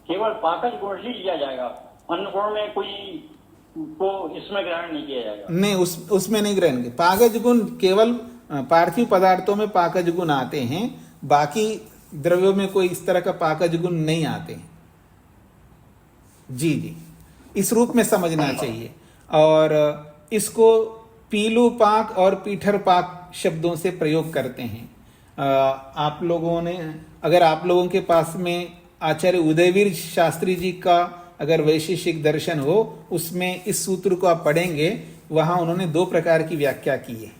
केवल पाकज गुण ही लिया जाएगा, अन्न गुण में कोई को इसमें ग्रहण नहीं किया जाएगा। नहीं, उसमें नहीं ग्रहण किया। पाकज गुण केवल पार्थिव पदार्थों में पाकज गुण आते हैं, बाकी द्रव्यों में कोई इस तरह का पाकज गुण नहीं आते हैं। जी जी, इस रूप में समझना चाहिए। और इसको पीलू पाक और पीठर पाक शब्दों से प्रयोग करते हैं। आप लोगों ने, अगर आप लोगों के पास में आचार्य उदयवीर शास्त्री जी का अगर वैशेषिक दर्शन हो, उसमें इस सूत्र को आप पढ़ेंगे, वहां उन्होंने 2 प्रकार की व्याख्या की है।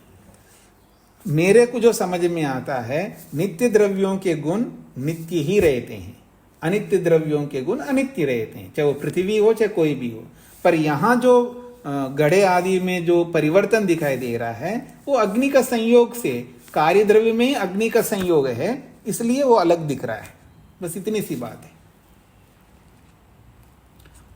मेरे को जो समझ में आता है, नित्य द्रव्यों के गुण नित्य ही रहते हैं, अनित्य द्रव्यों के गुण अनित्य रहते हैं, चाहे वो पृथ्वी हो चाहे कोई भी हो। पर यहाँ जो घड़े आदि में जो परिवर्तन दिखाई दे रहा है वो अग्नि का संयोग से, कार्य द्रव्य में अग्नि का संयोग है, इसलिए वो अलग दिख रहा है। बस इतनी सी बात है।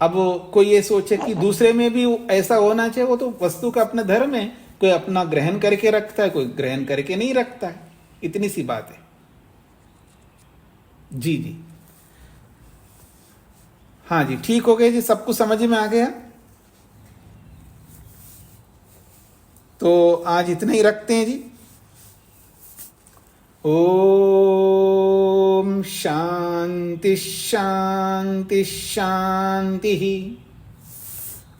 अब कोई ये सोचे कि दूसरे में भी ऐसा होना चाहिए, वो तो वस्तु का अपना धर्म है, कोई अपना ग्रहण करके रखता है, कोई ग्रहण करके नहीं रखता है, इतनी सी बात है। जी जी, हाँ जी, ठीक हो गए जी, सबको समझ में आ गया। तो आज इतना ही रखते हैं जी। ओम शांति शांति शांति।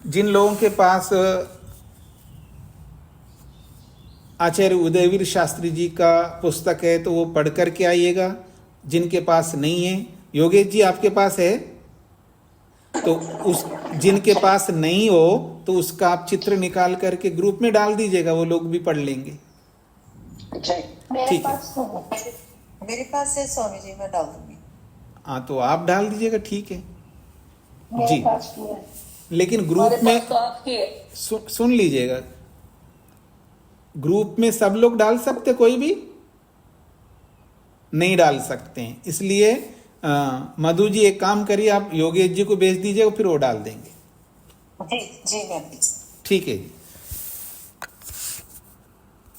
जिन लोगों के पास आचार्य उदयवीर शास्त्री जी का पुस्तक है तो वो पढ़ करके आइएगा। जिनके पास नहीं है, योगेश जी आपके पास है तो उस, जिनके पास नहीं हो तो उसका आप चित्र निकाल करके ग्रुप में डाल दीजिएगा, वो लोग भी पढ़ लेंगे। ठीक है, मेरे पास है स्वामी जी, मैं डाल दूंगी। हाँ तो आप डाल दीजिएगा, ठीक है जी। लेकिन ग्रुप में सुन लीजिएगा, ग्रुप में सब लोग डाल सकते, कोई भी नहीं डाल सकते हैं। इसलिए मधु जी एक काम करिए, आप योगेश जी को भेज दीजिएगा, फिर वो डाल देंगे। जी जी, मैं ठीक है जी।